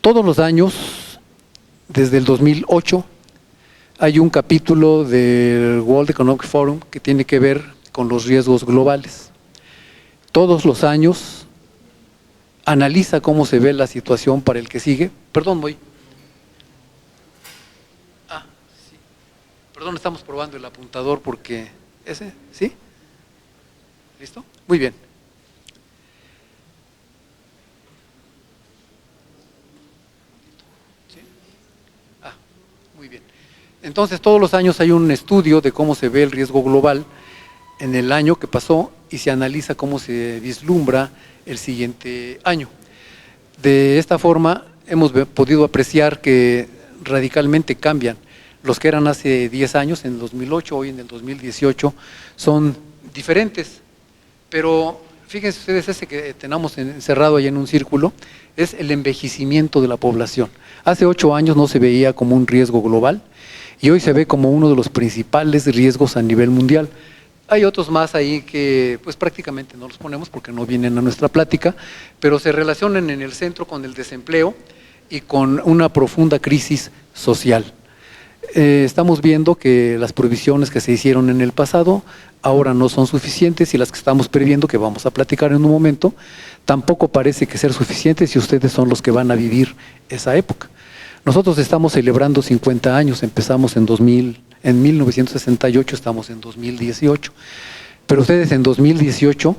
Todos los años, desde el 2008, hay un capítulo del World Economic Forum que tiene que ver con los riesgos globales. Todos los años analiza cómo se ve la situación para el que sigue. Perdón, sí. Perdón, estamos probando el apuntador porque… ¿Ese? ¿Sí? ¿Listo? Muy bien. ¿Sí? Muy bien. Entonces, todos los años hay un estudio de cómo se ve el riesgo global en el año que pasó y se analiza cómo se vislumbra el siguiente año. De esta forma, hemos podido apreciar que radicalmente cambian. Los que eran hace 10 años, en el 2008, hoy en el 2018, son diferentes. Pero fíjense ustedes, ese que tenemos encerrado ahí en un círculo, es el envejecimiento de la población. Hace 8 años no se veía como un riesgo global y hoy se ve como uno de los principales riesgos a nivel mundial. Hay otros más ahí que pues prácticamente no los ponemos porque no vienen a nuestra plática, pero se relacionan en el centro con el desempleo y con una profunda crisis social. Estamos viendo que las provisiones que se hicieron en el pasado ahora no son suficientes y las que estamos previendo, que vamos a platicar en un momento, tampoco parece que ser suficientes y ustedes son los que van a vivir esa época. Nosotros estamos celebrando 50 años, empezamos en 1968, estamos en 2018, pero ustedes en 2018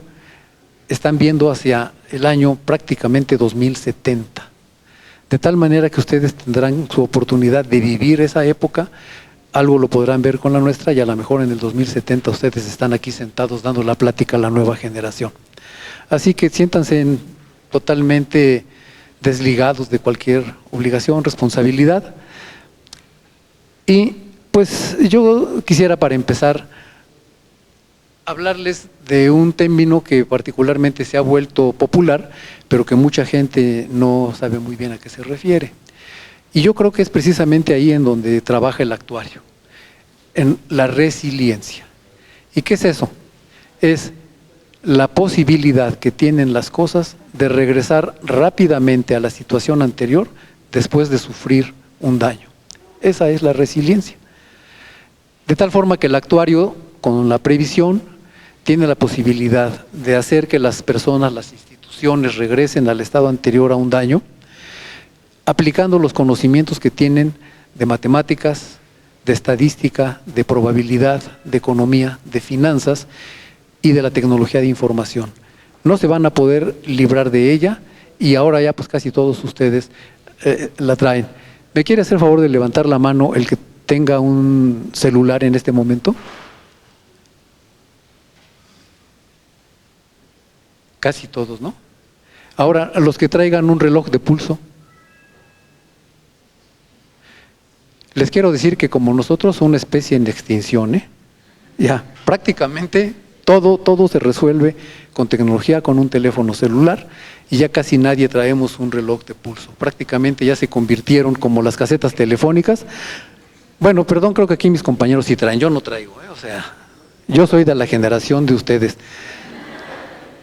están viendo hacia el año prácticamente 2070. De tal manera que ustedes tendrán su oportunidad de vivir esa época, algo lo podrán ver con la nuestra y a lo mejor en el 2070 ustedes están aquí sentados dando la plática a la nueva generación. Así que siéntanse totalmente desligados de cualquier obligación, responsabilidad. Y pues yo quisiera para empezar hablarles de un término que particularmente se ha vuelto popular, pero que mucha gente no sabe muy bien a qué se refiere. Y yo creo que es precisamente ahí en donde trabaja el actuario, en la resiliencia. ¿Y qué es eso? Es la posibilidad que tienen las cosas de regresar rápidamente a la situación anterior después de sufrir un daño. Esa es la resiliencia. De tal forma que el actuario, con la previsión, tiene la posibilidad de hacer que las personas, las instituciones regresen al estado anterior a un daño, aplicando los conocimientos que tienen de matemáticas, de estadística, de probabilidad, de economía, de finanzas y de la tecnología de información. No se van a poder librar de ella y ahora ya pues casi todos ustedes la traen. ¿Me quiere hacer el favor de levantar la mano el que tenga un celular en este momento? Casi todos, ¿no? Ahora, los que traigan un reloj de pulso. Les quiero decir que como nosotros somos una especie en extinción, ya prácticamente todo se resuelve con tecnología, con un teléfono celular y ya casi nadie traemos un reloj de pulso. Prácticamente ya se convirtieron como las casetas telefónicas. Bueno, perdón, creo que aquí mis compañeros sí traen, yo no traigo, o sea, yo soy de la generación de ustedes.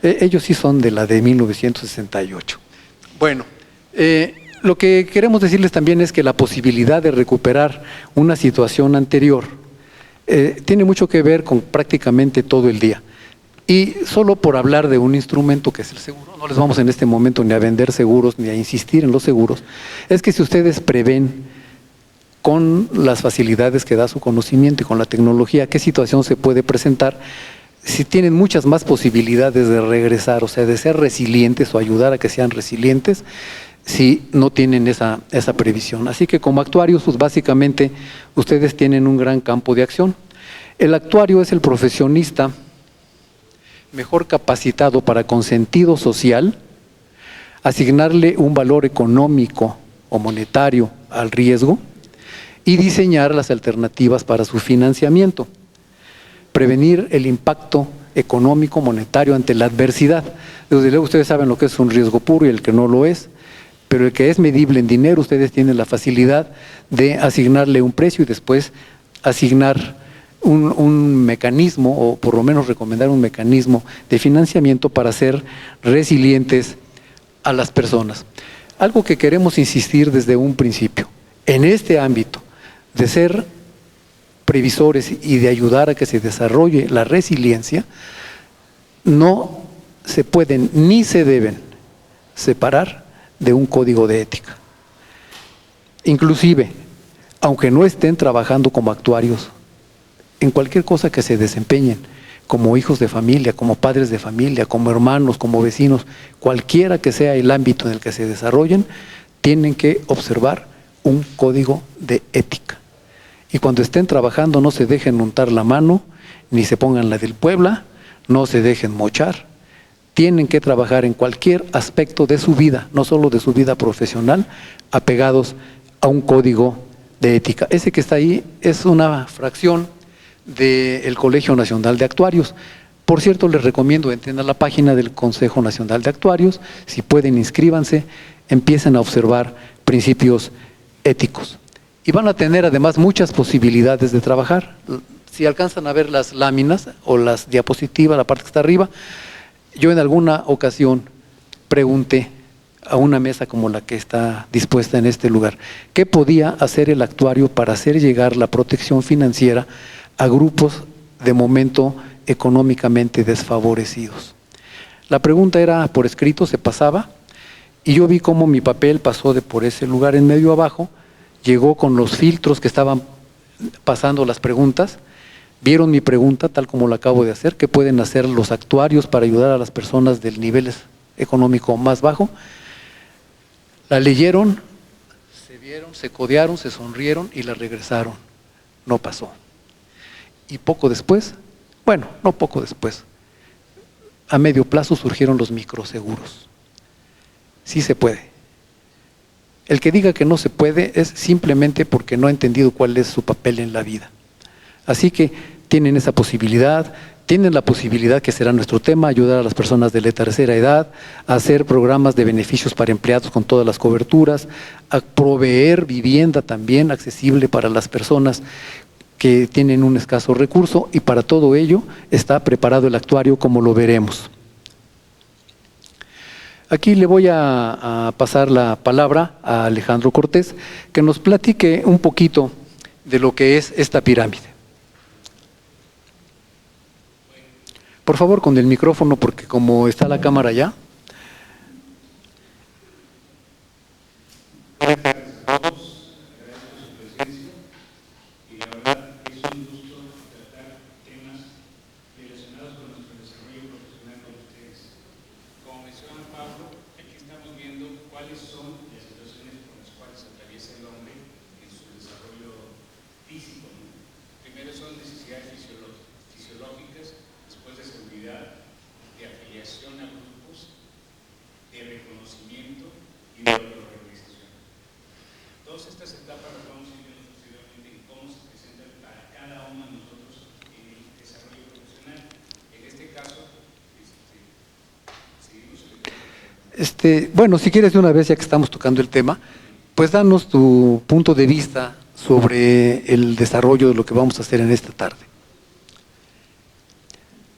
Ellos sí son de la de 1968. Bueno, lo que queremos decirles también es que la posibilidad de recuperar una situación anterior tiene mucho que ver con prácticamente todo el día. Y solo por hablar de un instrumento que es el seguro, no les vamos en este momento ni a vender seguros ni a insistir en los seguros, es que si ustedes prevén con las facilidades que da su conocimiento y con la tecnología qué situación se puede presentar, si tienen muchas más posibilidades de regresar, o sea, de ser resilientes o ayudar a que sean resilientes, si no tienen esa previsión. Así que como actuarios, pues básicamente ustedes tienen un gran campo de acción. El actuario es el profesionista mejor capacitado para, con sentido social, asignarle un valor económico o monetario al riesgo y diseñar las alternativas para su financiamiento. Prevenir el impacto económico, monetario ante la adversidad. Desde luego ustedes saben lo que es un riesgo puro y el que no lo es, pero el que es medible en dinero, ustedes tienen la facilidad de asignarle un precio y después asignar un mecanismo, o por lo menos recomendar un mecanismo de financiamiento para ser resilientes a las personas. Algo que queremos insistir desde un principio, en este ámbito de ser previsores y de ayudar a que se desarrolle la resiliencia, no se pueden ni se deben separar de un código de ética. Inclusive, aunque no estén trabajando como actuarios, en cualquier cosa que se desempeñen, como hijos de familia, como padres de familia, como hermanos, como vecinos, cualquiera que sea el ámbito en el que se desarrollen, tienen que observar un código de ética. Y cuando estén trabajando no se dejen untar la mano, ni se pongan la del Puebla, no se dejen mochar. Tienen que trabajar en cualquier aspecto de su vida, no solo de su vida profesional, apegados a un código de ética. Ese que está ahí es una fracción del Colegio Nacional de Actuarios. Por cierto, les recomiendo entren a la página del Consejo Nacional de Actuarios, si pueden inscríbanse, empiecen a observar principios éticos. Y van a tener además muchas posibilidades de trabajar. Si alcanzan a ver las láminas o las diapositivas, la parte que está arriba, yo en alguna ocasión pregunté a una mesa como la que está dispuesta en este lugar, ¿qué podía hacer el actuario para hacer llegar la protección financiera a grupos de momento económicamente desfavorecidos? La pregunta era por escrito, se pasaba, y yo vi cómo mi papel pasó de por ese lugar en medio abajo, llegó con los filtros que estaban pasando las preguntas, vieron mi pregunta tal como la acabo de hacer, ¿qué pueden hacer los actuarios para ayudar a las personas del nivel económico más bajo? La leyeron, se vieron, se codearon, se sonrieron y la regresaron. No pasó. Y poco después, bueno, no poco después, a medio plazo surgieron los microseguros. Sí se puede. El que diga que no se puede es simplemente porque no ha entendido cuál es su papel en la vida. Así que tienen esa posibilidad, tienen la posibilidad, que será nuestro tema, ayudar a las personas de la tercera edad, a hacer programas de beneficios para empleados con todas las coberturas, a proveer vivienda también accesible para las personas que tienen un escaso recurso, y para todo ello está preparado el actuario, como lo veremos. Aquí le voy a pasar la palabra a Alejandro Cortés, que nos platique un poquito de lo que es esta pirámide. Por favor, con el micrófono, porque como está la cámara allá. Bueno, si quieres de una vez, ya que estamos tocando el tema, pues danos tu punto de vista sobre el desarrollo de lo que vamos a hacer en esta tarde.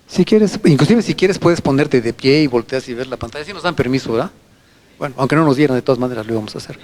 Si quieres, inclusive si quieres puedes ponerte de pie y volteas y ver la pantalla, si nos dan permiso, ¿verdad? Bueno, aunque no nos dieran, de todas maneras lo íbamos a hacer.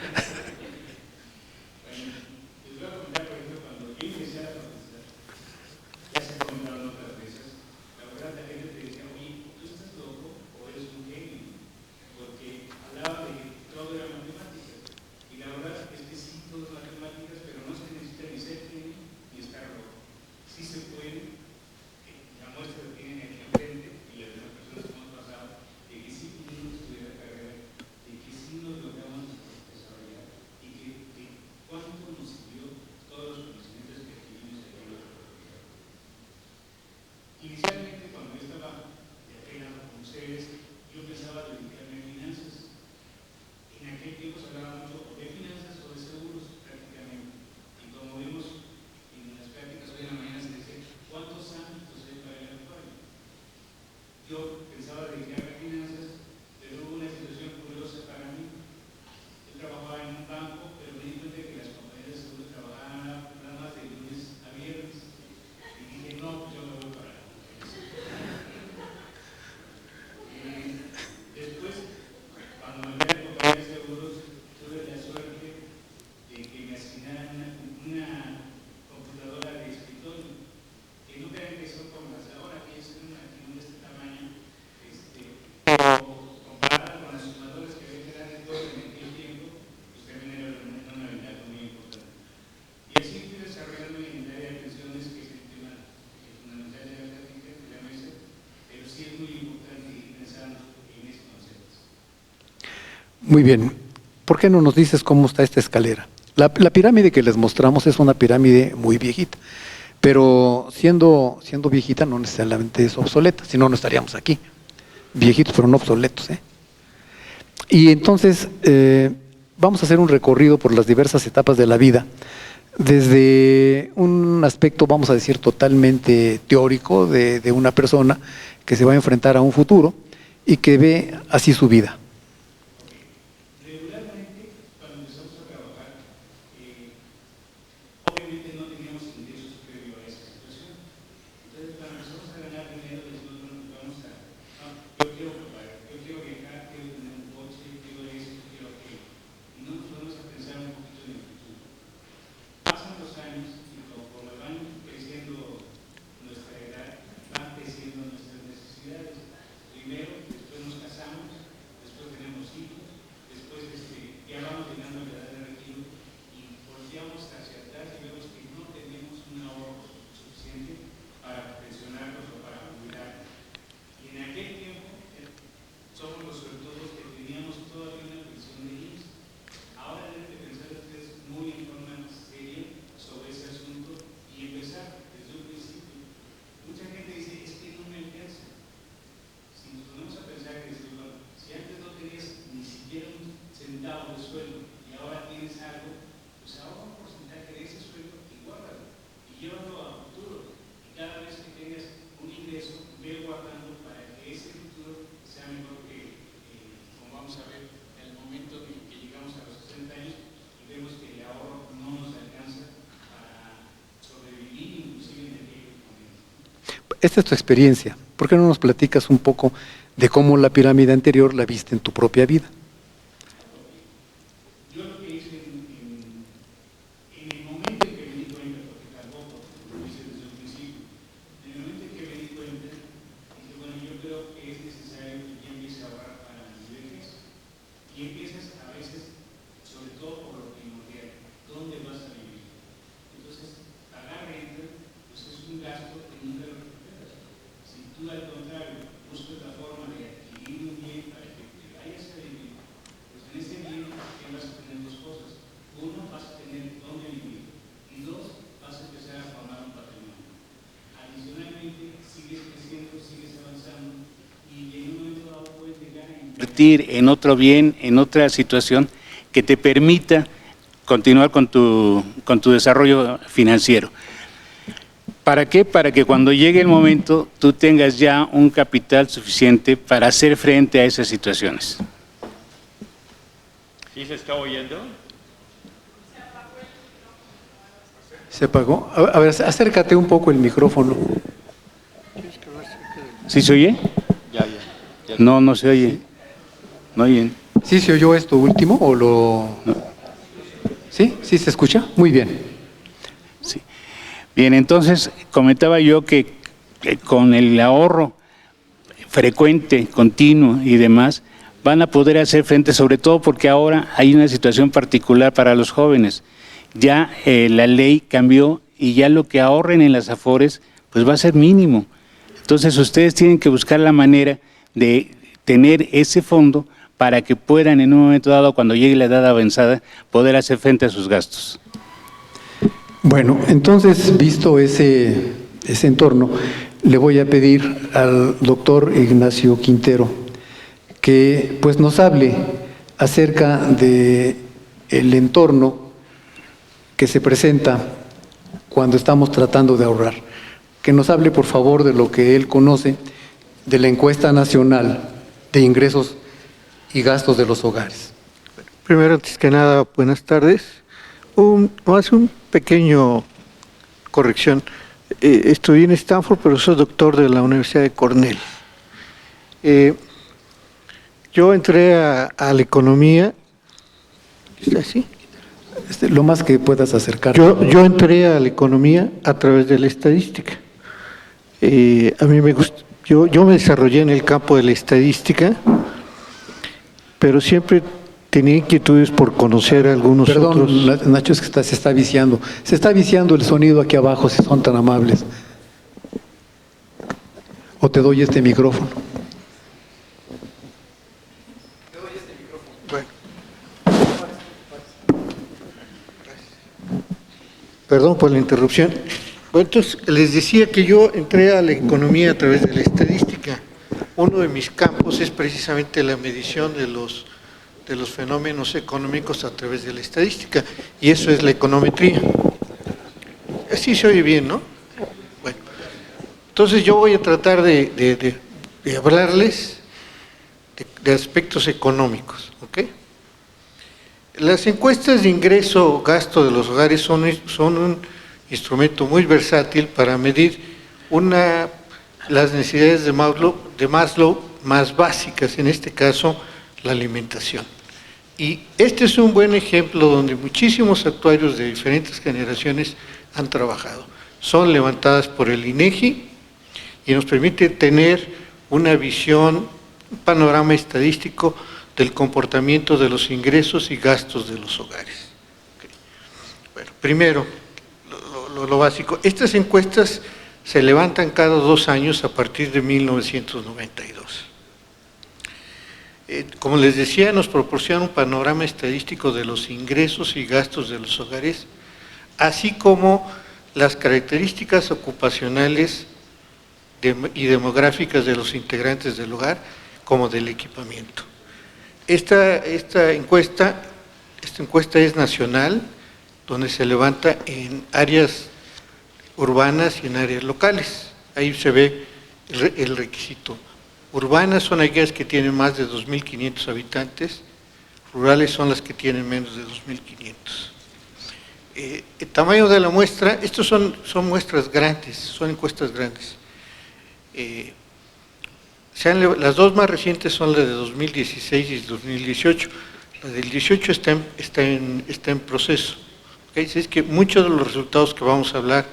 Muy bien. ¿Por qué no nos dices cómo está esta escalera? La pirámide que les mostramos es una pirámide muy viejita, pero siendo viejita no necesariamente es obsoleta, si no, no estaríamos aquí. Viejitos, pero no obsoletos, ¿eh? Y entonces vamos a hacer un recorrido por las diversas etapas de la vida, desde un aspecto, vamos a decir, totalmente teórico de una persona que se va a enfrentar a un futuro y que ve así su vida. Esta es tu experiencia. ¿Por qué no nos platicas un poco de cómo la pirámide anterior la viste en tu propia vida? En otro bien, en otra situación que te permita continuar con tu desarrollo financiero. ¿Para qué? Para que cuando llegue el momento tú tengas ya un capital suficiente para hacer frente a esas situaciones. ¿Sí se está oyendo? ¿Se apagó? A ver, acércate un poco el micrófono. ¿Sí se oye? Ya. No, no se oye. No oyen. ¿Sí se oyó esto último o lo...? No. ¿Sí? ¿Sí se escucha? Muy bien. Sí. Bien, entonces comentaba yo que con el ahorro frecuente, continuo y demás, van a poder hacer frente, sobre todo porque ahora hay una situación particular para los jóvenes. Ya la ley cambió y ya lo que ahorren en las Afores pues va a ser mínimo. Entonces ustedes tienen que buscar la manera de tener ese fondo para que puedan en un momento dado, cuando llegue la edad avanzada, poder hacer frente a sus gastos. Bueno, entonces, visto ese entorno, le voy a pedir al doctor Ignacio Quintero que pues nos hable acerca de el entorno que se presenta cuando estamos tratando de ahorrar. Que nos hable, por favor, de lo que él conoce de la encuesta nacional de ingresos y gastos de los hogares. Primero, antes que nada, buenas tardes. Más un pequeño corrección. Estudié en Stanford, pero soy doctor de la Universidad de Cornell. Yo entré a la economía. ¿Está así? Lo más que puedas acercar. Yo entré a la economía a través de la estadística. A mí me gusta. Yo me desarrollé en el campo de la estadística, pero siempre tenía inquietudes por conocer algunos otros. Perdón, Nacho, es que se está viciando. Se está viciando el sonido aquí abajo, si son tan amables. O te doy este micrófono. Bueno. Perdón por la interrupción. Bueno, entonces, les decía que yo entré a la economía a través de la estadística. Uno de mis campos es precisamente la medición de los fenómenos económicos a través de la estadística, y eso es la econometría. Así se oye bien, ¿no? Bueno, entonces yo voy a tratar de hablarles de aspectos económicos, ¿ok? Las encuestas de ingreso o gasto de los hogares son un instrumento muy versátil para medir las necesidades de Maslow más básicas, en este caso la alimentación. Y este es un buen ejemplo donde muchísimos actuarios de diferentes generaciones han trabajado. Son levantadas por el INEGI y nos permite tener una visión, un panorama estadístico del comportamiento de los ingresos y gastos de los hogares. Okay. Bueno, primero, lo básico. Estas encuestas se levantan cada 2 años a partir de 1992. Como les decía, nos proporciona un panorama estadístico de los ingresos y gastos de los hogares, así como las características ocupacionales y demográficas de los integrantes del hogar, como del equipamiento. Esta encuesta es nacional, donde se levanta en áreas urbanas y en áreas locales. Ahí se ve el requisito. Urbanas son aquellas que tienen más de 2.500 habitantes, rurales son las que tienen menos de 2.500. El tamaño de la muestra, estos son muestras grandes, son encuestas grandes. Las dos más recientes son las de 2016 y 2018. La del 18 está en proceso. ¿Okay? Es que muchos de los resultados que vamos a hablar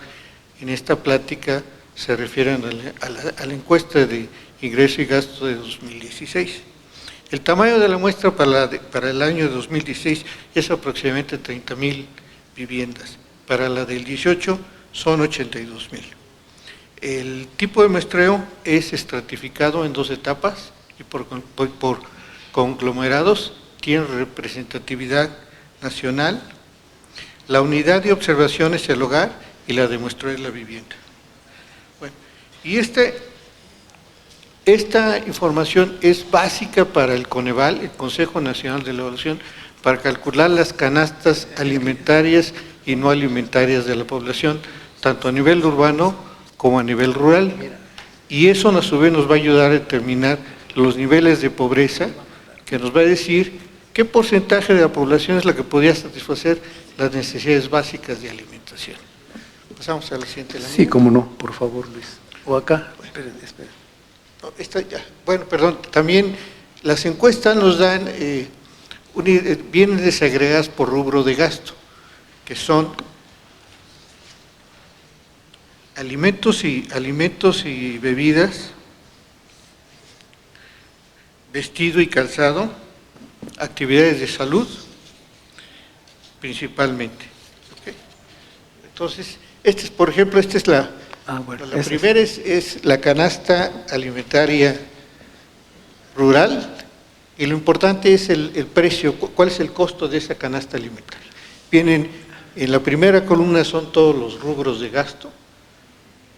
en esta plática se refieren a la encuesta de ingreso y gasto de 2016. El tamaño de la muestra para el año de 2016 es aproximadamente 30.000 viviendas. Para la del 18 son 82.000. El tipo de muestreo es estratificado en 2 etapas y por conglomerados, tiene representatividad nacional. La unidad de observación es el hogar y la de muestreo es la vivienda. Bueno, y esta información es básica para el Coneval, el Consejo Nacional de la Evaluación, para calcular las canastas alimentarias y no alimentarias de la población, tanto a nivel urbano como a nivel rural, y eso a su vez nos va a ayudar a determinar los niveles de pobreza, que nos va a decir qué porcentaje de la población es la que podría satisfacer las necesidades básicas de alimentación. Pasamos a la siguiente lámina. Sí, cómo no, por favor, Luis. O acá, esperen. No, bueno, perdón, también las encuestas nos dan, vienen desagregadas por rubro de gasto, que son alimentos y bebidas, vestido y calzado, actividades de salud, principalmente. ¿Okay? Entonces, por ejemplo, esta es la primera es la canasta alimentaria rural, y lo importante es el precio, cuál es el costo de esa canasta alimentaria. Vienen, en la primera columna son todos los rubros de gasto,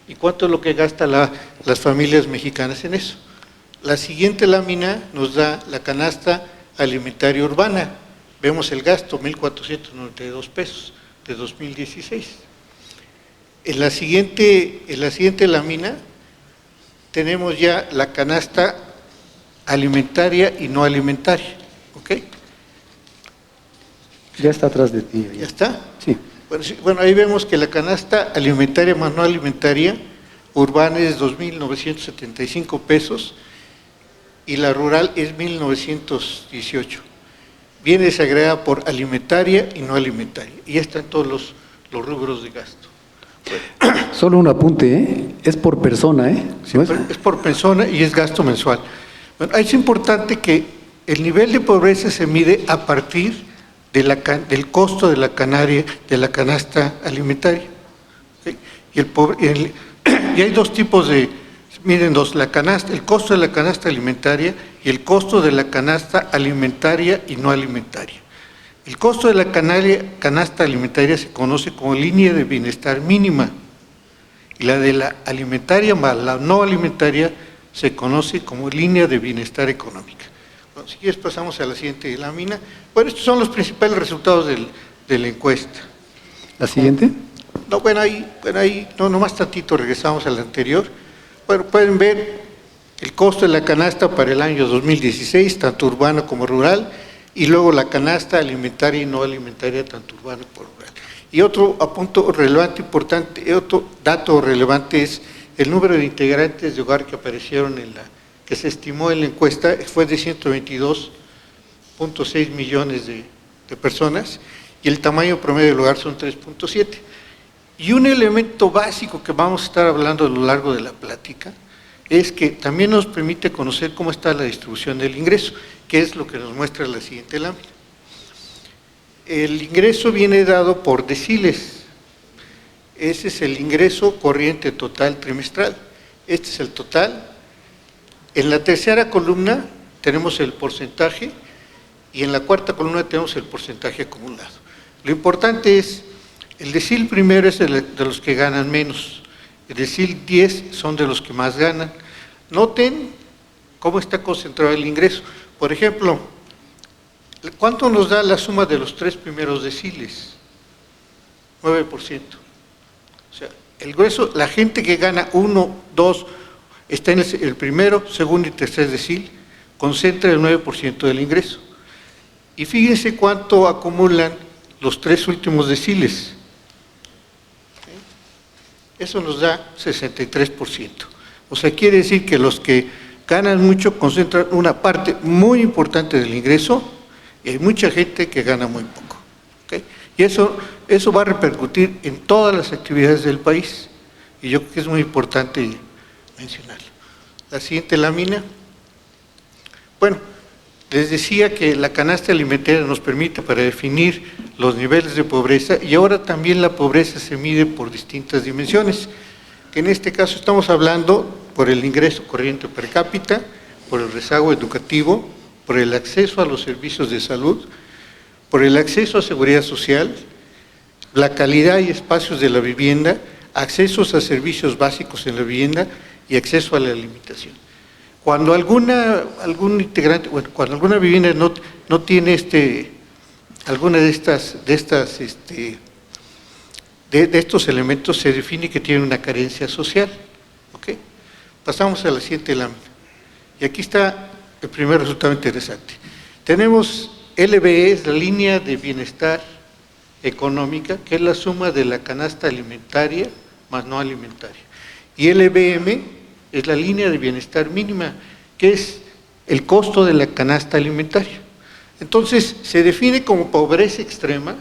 y cuánto es lo que gastan las familias mexicanas en eso. La siguiente lámina nos da la canasta alimentaria urbana. Vemos el gasto, 1.492 pesos de 2016. En la siguiente lámina tenemos ya la canasta alimentaria y no alimentaria. ¿Ok? Ya está atrás de ti. ¿Ya está? Sí. Bueno, ahí vemos que la canasta alimentaria más no alimentaria urbana es 2.975 pesos y la rural es 1.918. Viene desagregada por alimentaria y no alimentaria. Y ya están todos los rubros de gasto. Bueno. Solo un apunte, ¿eh? Es por persona, ¿eh? Sí, es por persona y es gasto mensual. Bueno, es importante que el nivel de pobreza se mide a partir del costo de la canasta alimentaria. ¿Sí? Y hay dos tipos de, miren, el costo de la canasta alimentaria y el costo de la canasta alimentaria y no alimentaria. El costo de la canasta alimentaria se conoce como línea de bienestar mínima y la de la alimentaria más la no alimentaria se conoce como línea de bienestar económica. Bueno, si quieres pasamos a la siguiente lámina. Bueno, estos son los principales resultados de la encuesta. ¿La siguiente? No, bueno, ahí, no, nomás tantito, regresamos al anterior. Bueno, pueden ver el costo de la canasta para el año 2016, tanto urbano como rural, y luego la canasta alimentaria y no alimentaria, tanto urbano como rural. Y otro apunto relevante, importante, otro dato relevante es el número de integrantes de hogar que aparecieron que se estimó en la encuesta, fue de 122.6 millones de personas, y el tamaño promedio del hogar son 3.7. Y un elemento básico que vamos a estar hablando a lo largo de la plática es que también nos permite conocer cómo está la distribución del ingreso, que es lo que nos muestra la siguiente lámina. El ingreso viene dado por deciles. Ese es el ingreso corriente total trimestral. Este es el total. En la tercera columna tenemos el porcentaje y en la cuarta columna tenemos el porcentaje acumulado. Lo importante es, el decil primero es de los que ganan menos, el decil 10 son de los que más ganan. Noten cómo está concentrado el ingreso. Por ejemplo, ¿cuánto nos da la suma de los tres primeros deciles? 9%. O sea, el grueso, la gente que gana 1, 2, está en el primero, segundo y tercer decil, concentra el 9% del ingreso. Y fíjense cuánto acumulan los tres últimos deciles. Eso nos da 63%. O sea, quiere decir que los que ganan mucho concentran una parte muy importante del ingreso y hay mucha gente que gana muy poco. ¿Okay? Y eso va a repercutir en todas las actividades del país. Y yo creo que es muy importante mencionarlo. La siguiente lámina. Bueno, les decía que la canasta alimentaria nos permite para definir los niveles de pobreza y ahora también la pobreza se mide por distintas dimensiones, que en este caso estamos hablando por el ingreso corriente per cápita, por el rezago educativo, por el acceso a los servicios de salud, por el acceso a seguridad social, la calidad y espacios de la vivienda, accesos a servicios básicos en la vivienda y acceso a la alimentación. Cuando algún integrante, bueno, cuando alguna vivienda no tiene alguna de estos elementos, se define que tiene una carencia social. ¿Okay? Pasamos a la siguiente lámina. Y aquí está el primer resultado interesante. Tenemos LBE, es la línea de bienestar económica, que es la suma de la canasta alimentaria más no alimentaria. Y LBM es la línea de bienestar mínima, que es el costo de la canasta alimentaria. Entonces, se define como pobreza extrema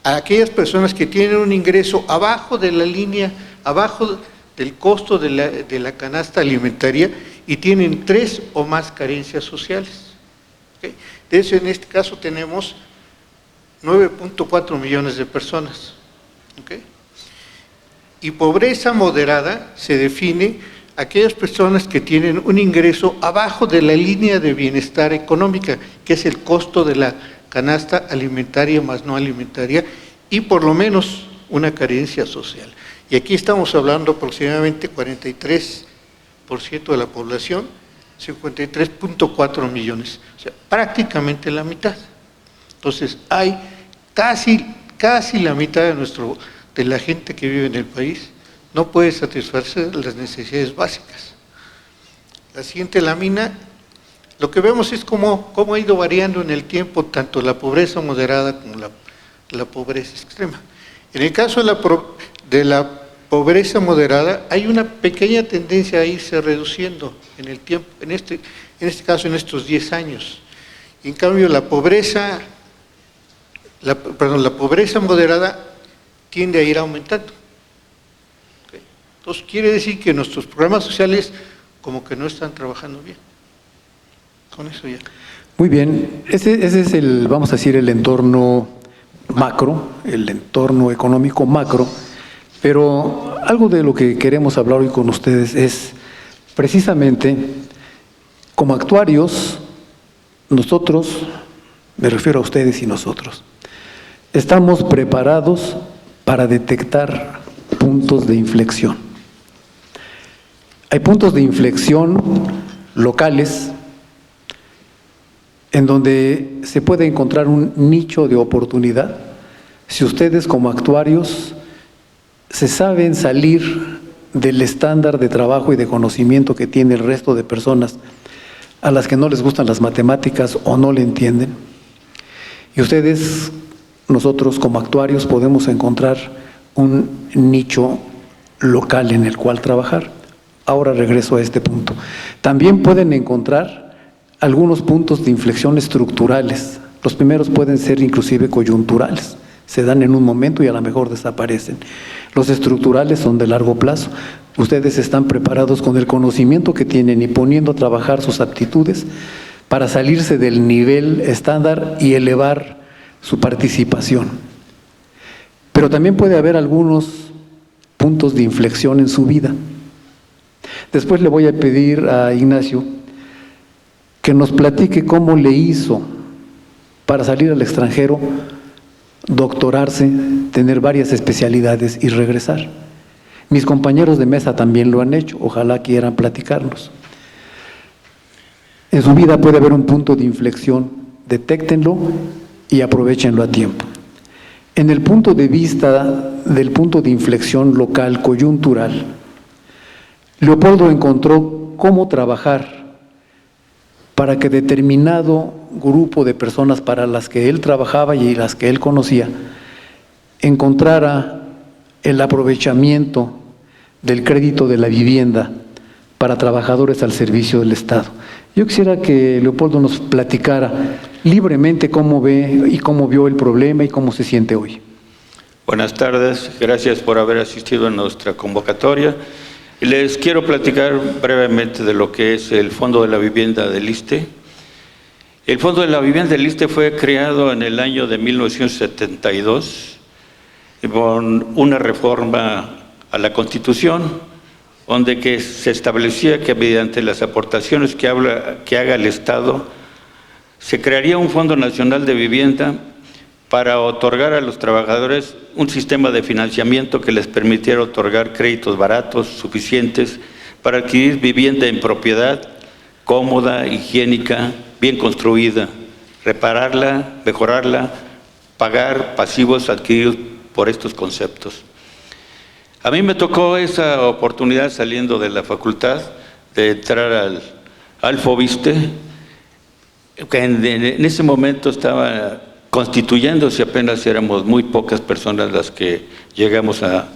a aquellas personas que tienen un ingreso abajo de la línea, abajo del costo de la canasta alimentaria y tienen 3 o más carencias sociales. ¿Okay? De eso, en este caso, tenemos 9.4 millones de personas. ¿Okay? Y pobreza moderada se define aquellas personas que tienen un ingreso abajo de la línea de bienestar económica, que es el costo de la canasta alimentaria más no alimentaria, y por lo menos una carencia social. Y aquí estamos hablando aproximadamente 43% de la población, 53.4 millones, o sea, prácticamente la mitad. Entonces, hay casi la mitad de la gente que vive en el país no puede satisfacer las necesidades básicas. La siguiente lámina, lo que vemos es cómo ha ido variando en el tiempo tanto la pobreza moderada como la pobreza extrema. En el caso de la pobreza moderada, hay una pequeña tendencia a irse reduciendo en el tiempo, en este caso en estos 10 años. En cambio, la pobreza moderada tiende a ir aumentando. ¿Okay? Entonces, quiere decir que nuestros programas sociales como que no están trabajando bien. Con eso ya. Muy bien, ese es vamos a decir, el entorno macro, el entorno económico macro, pero algo de lo que queremos hablar hoy con ustedes es precisamente como actuarios, nosotros me refiero a ustedes y nosotros, estamos preparados para detectar puntos de inflexión. Hay puntos de inflexión locales en donde se puede encontrar un nicho de oportunidad si ustedes como actuarios se saben salir del estándar de trabajo y de conocimiento que tiene el resto de personas a las que no les gustan las matemáticas o no le entienden. Y ustedes, nosotros como actuarios, podemos encontrar un nicho local en el cual trabajar. Ahora regreso a este punto. También pueden encontrar algunos puntos de inflexión estructurales. Los primeros pueden ser inclusive coyunturales. Se dan en un momento y a lo mejor desaparecen. Los estructurales son de largo plazo. Ustedes están preparados con el conocimiento que tienen y poniendo a trabajar sus aptitudes para salirse del nivel estándar y elevar su participación. Pero también puede haber algunos puntos de inflexión en su vida. Después le voy a pedir a Ignacio que nos platique cómo le hizo para salir al extranjero, doctorarse, tener varias especialidades y regresar. Mis compañeros de mesa también lo han hecho, ojalá quieran platicarnos. En su vida puede haber un punto de inflexión, detéctenlo y aprovéchenlo a tiempo. En el punto de vista del punto de inflexión local, coyuntural, Leopoldo encontró cómo trabajar para que determinado grupo de personas para las que él trabajaba y las que él conocía encontrara el aprovechamiento del crédito de la vivienda para trabajadores al servicio del Estado. Yo quisiera que Leopoldo nos platicara libremente cómo ve y cómo vio el problema y cómo se siente hoy. Buenas tardes, gracias por haber asistido a nuestra convocatoria. Les quiero platicar brevemente de lo que es el Fondo de la Vivienda del ISSSTE. El Fondo de la Vivienda del ISSSTE fue creado en el año de 1972 con una reforma a la Constitución, donde que se establecía que mediante las aportaciones que haga el Estado, se crearía un Fondo Nacional de Vivienda para otorgar a los trabajadores un sistema de financiamiento que les permitiera otorgar créditos baratos, suficientes, para adquirir vivienda en propiedad, cómoda, higiénica, bien construida, repararla, mejorarla, pagar pasivos adquiridos por estos conceptos. A mí me tocó esa oportunidad saliendo de la facultad de entrar al FOVISSSTE, que en ese momento estaba constituyéndose, apenas éramos muy pocas personas las que llegamos a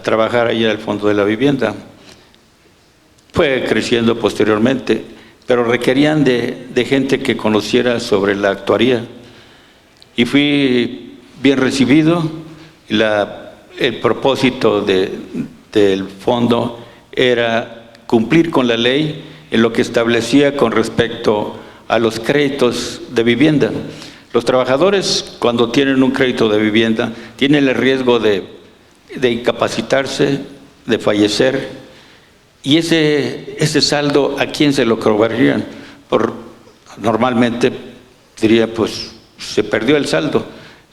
trabajar ahí en el Fondo de la Vivienda. Fue creciendo posteriormente, pero requerían de gente que conociera sobre la actuaría. Y fui bien recibido. El propósito del fondo era cumplir con la ley en lo que establecía con respecto a los créditos de vivienda. Los trabajadores, cuando tienen un crédito de vivienda, tienen el riesgo de incapacitarse, de fallecer, y ese saldo, ¿a quién se lo cobrarían? Normalmente diría, pues, se perdió el saldo.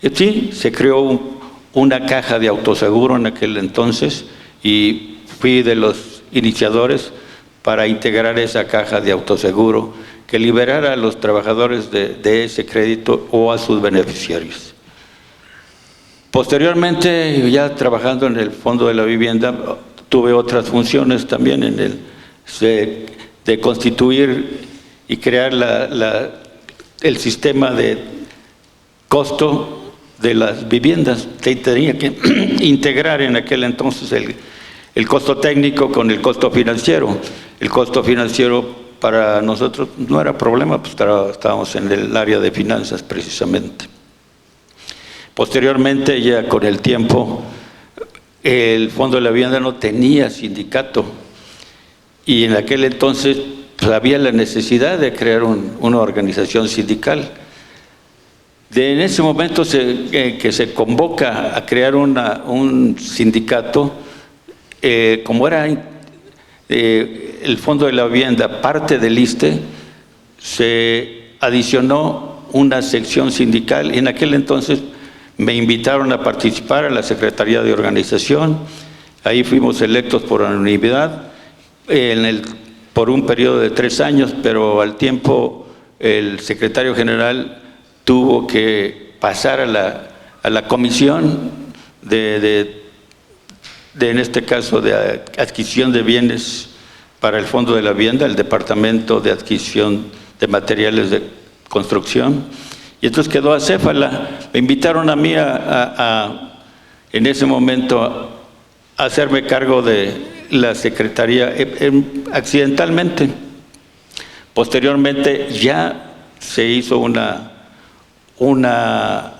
Y sí, se creó una caja de autoseguro en aquel entonces, y fui de los iniciadores para integrar esa caja de autoseguro que liberara a los trabajadores de ese crédito o a sus beneficiarios. Posteriormente, ya trabajando en el Fondo de la Vivienda, tuve otras funciones también de constituir y crear el sistema de costo de las viviendas. Tenía que integrar en aquel entonces el costo técnico con el costo financiero. El costo financiero para nosotros no era problema, pues estábamos en el área de finanzas precisamente. Posteriormente, ya con el tiempo, el Fondo de la Vivienda no tenía sindicato, y en aquel entonces pues, había la necesidad de crear una organización sindical. En ese momento que se convoca a crear un sindicato, como era el Fondo de la Vivienda parte del ISSSTE, se adicionó una sección sindical. En aquel entonces me invitaron a participar a la Secretaría de Organización. Ahí fuimos electos por unanimidad por un periodo de 3 años, pero al tiempo el secretario general tuvo que pasar a la comisión en este caso, de adquisición de bienes para el Fondo de la Vivienda, el Departamento de Adquisición de Materiales de Construcción, y entonces quedó acéfala. Me invitaron a mí en ese momento a hacerme cargo de la Secretaría accidentalmente. Posteriormente ya se hizo una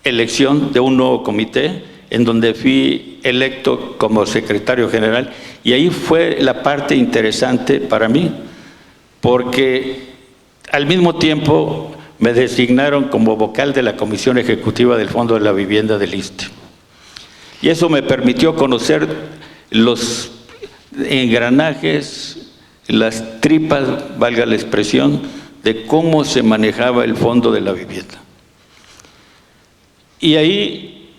elección de un nuevo comité en donde fui electo como secretario general, y ahí fue la parte interesante para mí, porque al mismo tiempo me designaron como vocal de la Comisión Ejecutiva del Fondo de la Vivienda del ISSSTE. Y eso me permitió conocer los engranajes, las tripas, valga la expresión, de cómo se manejaba el Fondo de la Vivienda. Y ahí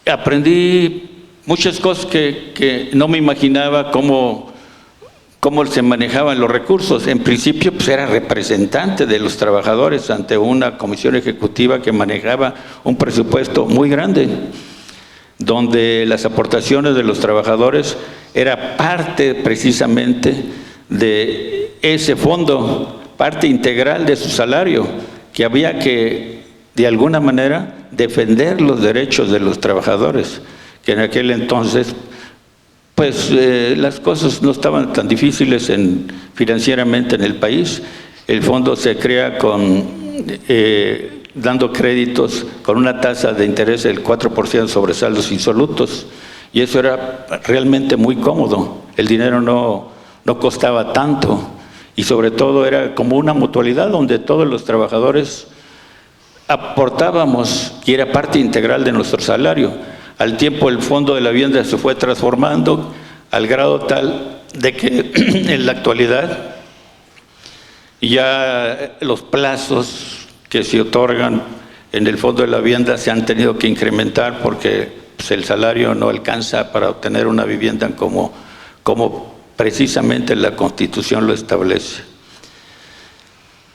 aprendí muchas cosas que no me imaginaba cómo se manejaban los recursos. En principio, pues era representante de los trabajadores ante una comisión ejecutiva que manejaba un presupuesto muy grande, donde las aportaciones de los trabajadores era parte precisamente de ese fondo, parte integral de su salario, que había que, de alguna manera, defender los derechos de los trabajadores, que en aquel entonces pues las cosas no estaban tan difíciles financieramente en el país. El fondo se crea dando créditos con una tasa de interés del 4% sobre saldos insolutos, y eso era realmente muy cómodo. El dinero no costaba tanto, y sobre todo era como una mutualidad donde todos los trabajadores aportábamos, y era parte integral de nuestro salario. Al tiempo el Fondo de la Vivienda se fue transformando al grado tal de que en la actualidad ya los plazos que se otorgan en el Fondo de la Vivienda se han tenido que incrementar porque pues, el salario no alcanza para obtener una vivienda como precisamente la Constitución lo establece.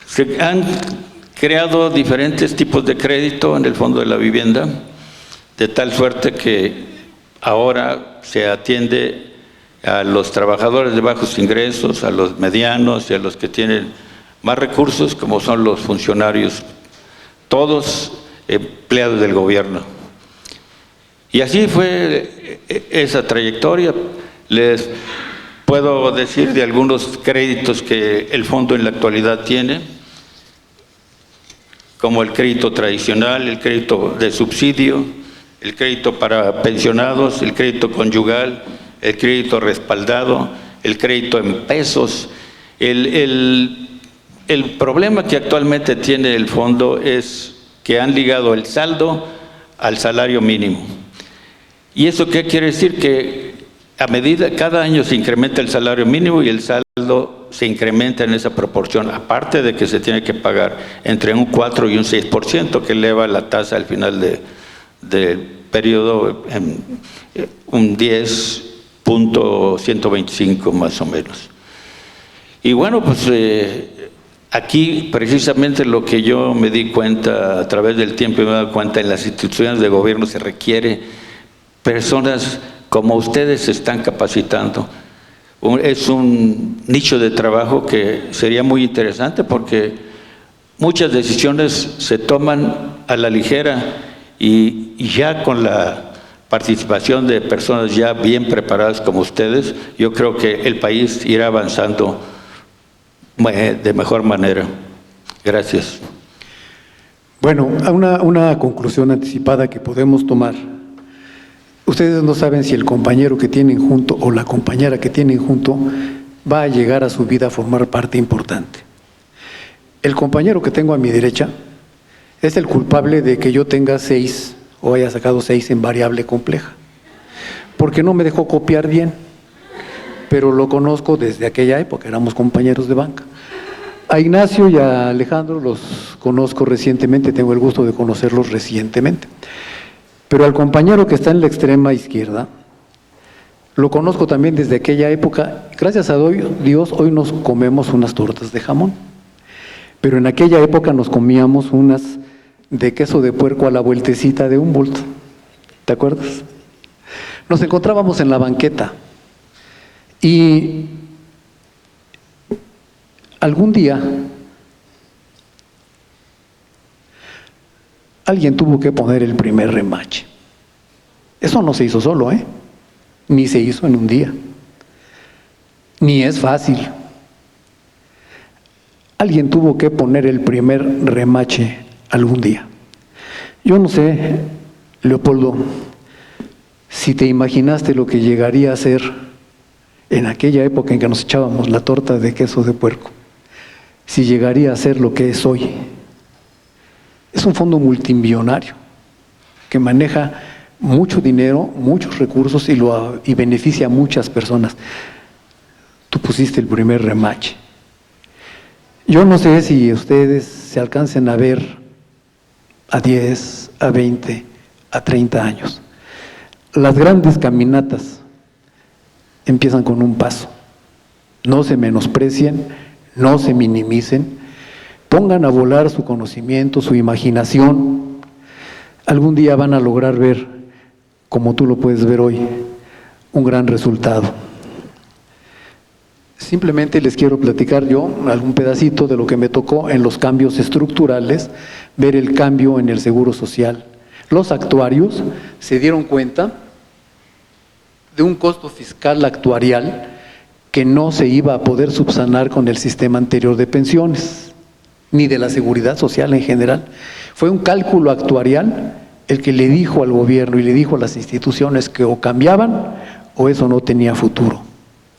Se han creado diferentes tipos de crédito en el Fondo de la Vivienda, de tal suerte que ahora se atiende a los trabajadores de bajos ingresos, a los medianos y a los que tienen más recursos, como son los funcionarios, todos empleados del gobierno. Y así fue esa trayectoria. Les puedo decir de algunos créditos que el fondo en la actualidad tiene, como el crédito tradicional, el crédito de subsidio, el crédito para pensionados, el crédito conyugal, el crédito respaldado, el crédito en pesos. El problema que actualmente tiene el fondo es que han ligado el saldo al salario mínimo. ¿Y eso qué quiere decir? Que a medida, cada año se incrementa el salario mínimo y el saldo se incrementa en esa proporción, aparte de que se tiene que pagar entre un 4 y un 6%, que eleva la tasa al final del periodo en un 10.125 más o menos. Y bueno, pues aquí precisamente lo que yo me di cuenta a través del tiempo, me he dado cuenta, en las instituciones de gobierno se requiere personas como ustedes se están capacitando. Es un nicho de trabajo que sería muy interesante porque muchas decisiones se toman a la ligera y ya con la participación de personas ya bien preparadas como ustedes, yo creo que el país irá avanzando de mejor manera. Gracias. Bueno, una conclusión anticipada que podemos tomar. Ustedes no saben si el compañero que tienen junto o la compañera que tienen junto va a llegar a su vida a formar parte importante. El compañero que tengo a mi derecha es el culpable de que yo tenga 6 o haya sacado 6 en variable compleja, porque no me dejó copiar bien, pero lo conozco desde aquella época, éramos compañeros de banca. A Ignacio y a Alejandro los conozco recientemente, tengo el gusto de conocerlos recientemente. Pero al compañero que está en la extrema izquierda, lo conozco también desde aquella época. Gracias a Dios, hoy nos comemos unas tortas de jamón. Pero en aquella época nos comíamos unas de queso de puerco a la vueltecita de Humboldt. ¿Te acuerdas? Nos encontrábamos en la banqueta y algún día alguien tuvo que poner el primer remache. Eso no se hizo solo, ni se hizo en un día, ni es fácil. Alguien tuvo que poner el primer remache algún día. Yo no sé, Leopoldo, si te imaginaste lo que llegaría a ser en aquella época en que nos echábamos la torta de queso de puerco, si llegaría a ser lo que es hoy. Es un fondo multimillonario que maneja mucho dinero, muchos recursos y beneficia a muchas personas. Tú pusiste el primer remache. Yo no sé si ustedes se alcancen a ver a 10, a 20, a 30 años. Las grandes caminatas empiezan con un paso. No se menosprecien, no se minimicen, pongan a volar su conocimiento, su imaginación. Algún día van a lograr ver, como tú lo puedes ver hoy, un gran resultado. Simplemente les quiero platicar yo algún pedacito de lo que me tocó en los cambios estructurales, ver el cambio en el Seguro Social. Los actuarios se dieron cuenta de un costo fiscal actuarial que no se iba a poder subsanar con el sistema anterior de pensiones, ni de la seguridad social en general. Fue un cálculo actuarial el que le dijo al gobierno y le dijo a las instituciones que o cambiaban o eso no tenía futuro.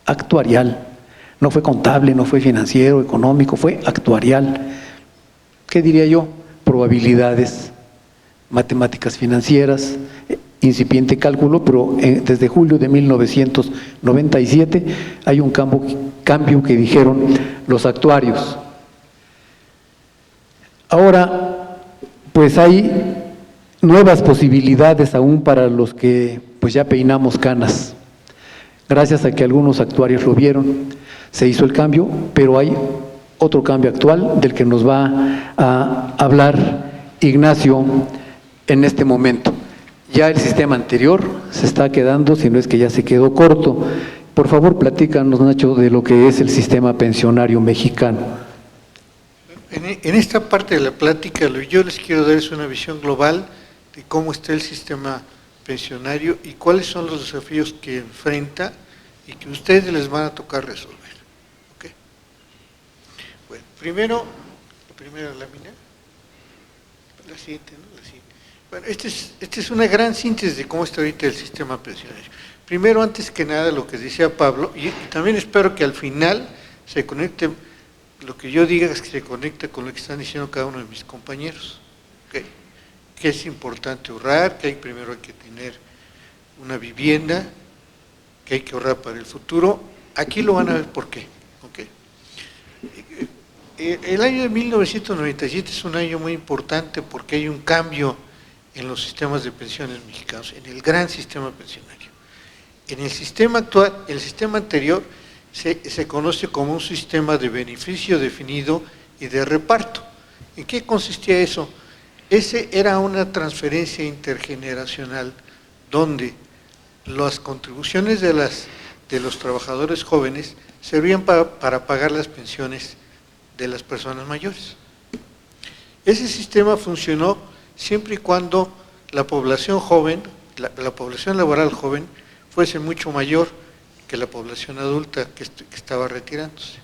Actuarial. No fue contable, no fue financiero, económico, fue actuarial. ¿Qué diría yo? Probabilidades, matemáticas financieras, incipiente cálculo, pero desde julio de 1997 hay un cambio que dijeron los actuarios. Ahora, pues hay nuevas posibilidades aún para los que pues ya peinamos canas. Gracias a que algunos actuarios lo vieron, se hizo el cambio, pero hay otro cambio actual del que nos va a hablar Ignacio en este momento. Ya el sistema anterior se está quedando, si no es que ya se quedó corto. Por favor, platícanos, Nacho, de lo que es el sistema pensionario mexicano. En esta parte de la plática, lo que yo les quiero dar es una visión global de cómo está el sistema pensionario y cuáles son los desafíos que enfrenta y que ustedes les van a tocar resolver. ¿Okay? Bueno, primera lámina, la siguiente, ¿no? La siguiente. Bueno, esta es una gran síntesis de cómo está ahorita el sistema pensionario. Primero, antes que nada, lo que decía Pablo, y también espero que al final se conecte, lo que yo diga es que se conecte con lo que están diciendo cada uno de mis compañeros. ¿Okay? Que es importante ahorrar, que primero hay que tener una vivienda, que hay que ahorrar para el futuro. Aquí lo van a ver por qué. ¿Okay? El año de 1997 es un año muy importante porque hay un cambio en los sistemas de pensiones mexicanos, en el gran sistema pensionario. En el sistema actual, el sistema anterior se conoce como un sistema de beneficio definido y de reparto. ¿En qué consistía eso? Ese era una transferencia intergeneracional donde las contribuciones de los trabajadores jóvenes servían para pagar las pensiones de las personas mayores. Ese sistema funcionó siempre y cuando la población joven, la población laboral joven, fuese mucho mayor que la población adulta que estaba retirándose.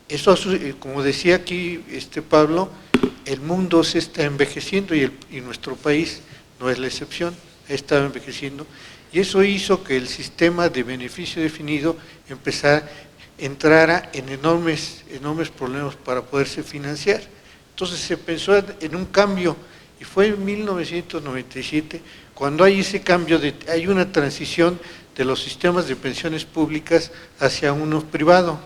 Eso, como decía aquí Pablo, el mundo se está envejeciendo y nuestro país no es la excepción, ha estado envejeciendo, y eso hizo que el sistema de beneficio definido entrara en enormes problemas para poderse financiar. Entonces se pensó en un cambio, y fue en 1997 cuando hay ese cambio, hay una transición de los sistemas de pensiones públicas hacia uno privado.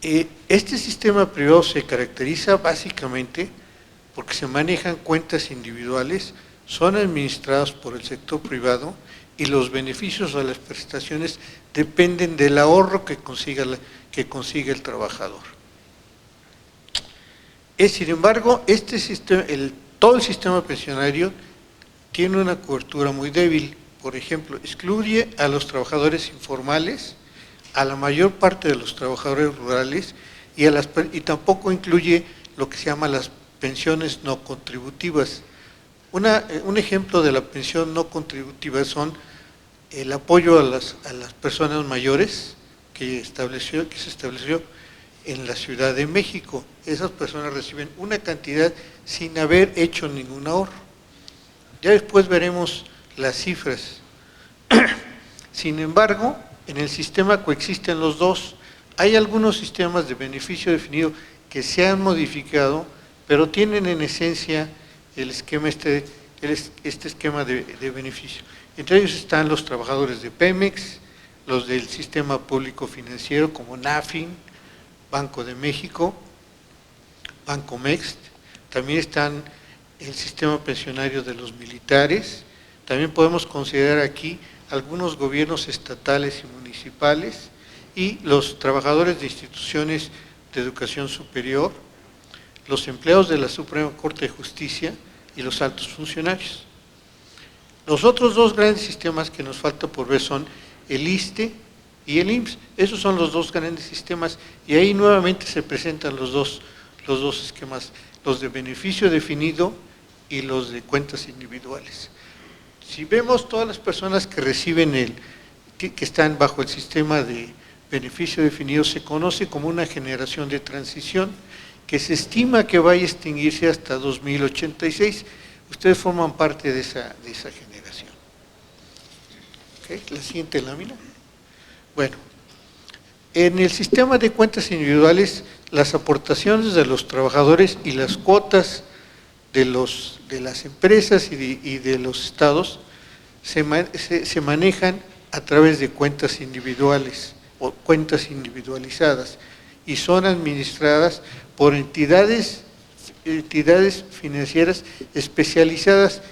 Este sistema privado se caracteriza básicamente porque se manejan cuentas individuales, son administrados por el sector privado y los beneficios o las prestaciones dependen del ahorro que consiga el trabajador. Sin embargo, este sistema, todo el sistema pensionario tiene una cobertura muy débil. Por ejemplo, excluye a los trabajadores informales, a la mayor parte de los trabajadores rurales y tampoco incluye lo que se llama las pensiones no contributivas. Un ejemplo de la pensión no contributiva son el apoyo a las personas mayores que se estableció en la Ciudad de México. Esas personas reciben una cantidad sin haber hecho ningún ahorro. Ya después veremos las cifras. Sin embargo, en el sistema coexisten los dos. Hay algunos sistemas de beneficio definido que se han modificado, pero tienen en esencia el esquema este esquema de beneficio. Entre ellos están los trabajadores de Pemex, los del sistema público financiero como NAFIN, Banco de México, Bancomext, también están el sistema pensionario de los militares, también podemos considerar aquí algunos gobiernos estatales y municipales y los trabajadores de instituciones de educación superior, los empleados de la Suprema Corte de Justicia y los altos funcionarios. Los otros dos grandes sistemas que nos falta por ver son el ISSSTE y el IMSS. Esos son los dos grandes sistemas y ahí nuevamente se presentan los dos esquemas, los de beneficio definido y los de cuentas individuales. Si vemos todas las personas que reciben que están bajo el sistema de beneficio definido, se conoce como una generación de transición que se estima que vaya a extinguirse hasta 2086. Ustedes forman parte de esa generación. ¿Okay? La siguiente lámina. Bueno, en el sistema de cuentas individuales, las aportaciones de los trabajadores y las cuotas de las empresas y de los estados se manejan a través de cuentas individuales o cuentas individualizadas y son administradas por entidades financieras especializadas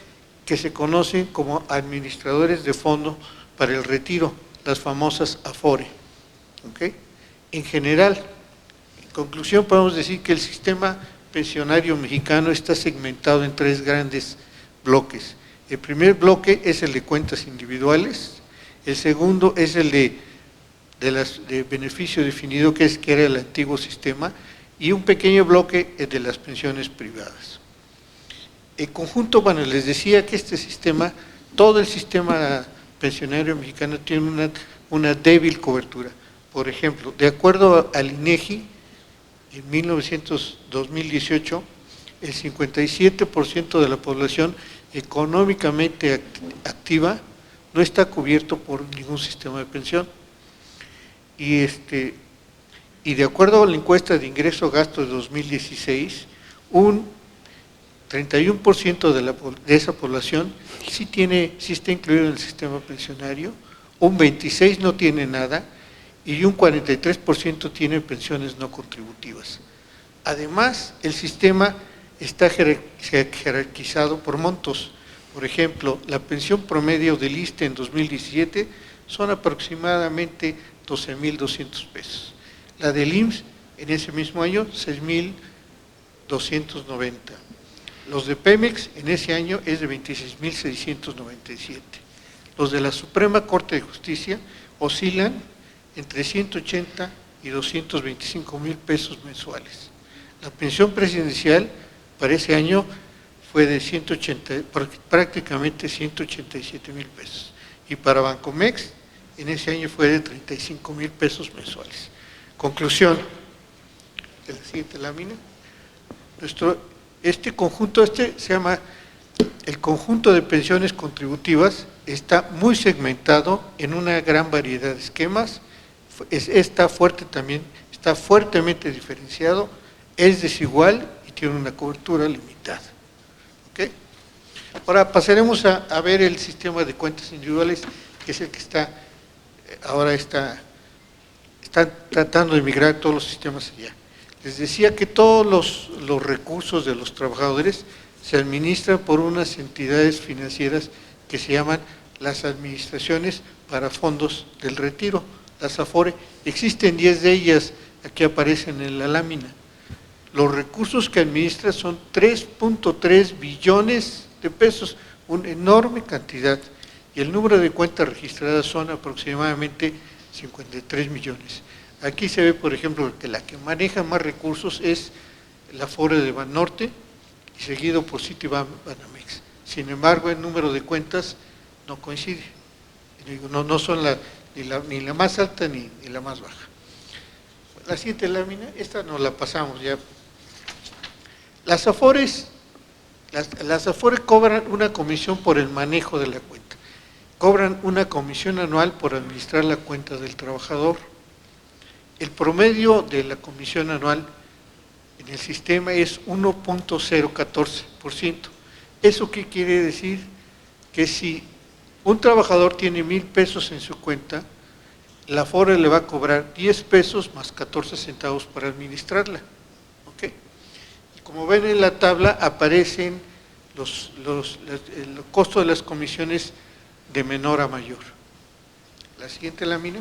que se conocen como administradores de fondo para el retiro, las famosas AFORE. ¿Okay? En general, en conclusión, podemos decir que el sistema pensionario mexicano está segmentado en tres grandes bloques. El primer bloque es el de cuentas individuales, el segundo es el de beneficio definido, que era el antiguo sistema, y un pequeño bloque es de las pensiones privadas. En conjunto, bueno, les decía que este sistema, todo el sistema pensionario mexicano tiene una débil cobertura. Por ejemplo, de acuerdo al INEGI, en 2018, el 57% de la población económicamente activa no está cubierto por ningún sistema de pensión. Y de acuerdo a la encuesta de ingreso-gasto de 2016, un 31% de esa población sí está incluido en el sistema pensionario, un 26% no tiene nada y un 43% tiene pensiones no contributivas. Además, el sistema está jerarquizado por montos. Por ejemplo, la pensión promedio del ISSSTE en 2017 son aproximadamente 12,200 pesos. La del IMSS en ese mismo año, 6,290. Los de Pemex en ese año es de 26,697. Los de la Suprema Corte de Justicia oscilan entre 180 y 225,000 pesos mensuales. La pensión presidencial para ese año fue de prácticamente 187,000 pesos. Y para Bancomext en ese año fue de 35,000 pesos mensuales. Conclusión de la siguiente lámina. Este conjunto se llama el conjunto de pensiones contributivas, está muy segmentado en una gran variedad de esquemas, está fuertemente diferenciado, es desigual y tiene una cobertura limitada. ¿Okay? Ahora pasaremos a ver el sistema de cuentas individuales, que es el que está están tratando de migrar todos los sistemas allá. Les decía que todos los recursos de los trabajadores se administran por unas entidades financieras que se llaman las administraciones para fondos del retiro, las AFORE. Existen 10 de ellas, aquí aparecen en la lámina. Los recursos que administra son 3.3 billones de pesos, una enorme cantidad, y el número de cuentas registradas son aproximadamente 53 millones. Aquí se ve, por ejemplo, que la que maneja más recursos es la AFORE de Banorte, y seguido por Citibanamex. Sin embargo, el número de cuentas no coincide. No son ni la más alta ni la más baja. La siguiente lámina, esta nos la pasamos ya. Las AFORE cobran una comisión por el manejo de la cuenta. Cobran una comisión anual por administrar la cuenta del trabajador. El promedio de la comisión anual en el sistema es 1.014%. ¿Eso qué quiere decir? Que si un trabajador tiene 1,000 pesos en su cuenta, la AFORE le va a cobrar 10 pesos más 14 centavos para administrarla. ¿Ok? Y como ven en la tabla, aparecen el costo de las comisiones de menor a mayor. La siguiente lámina.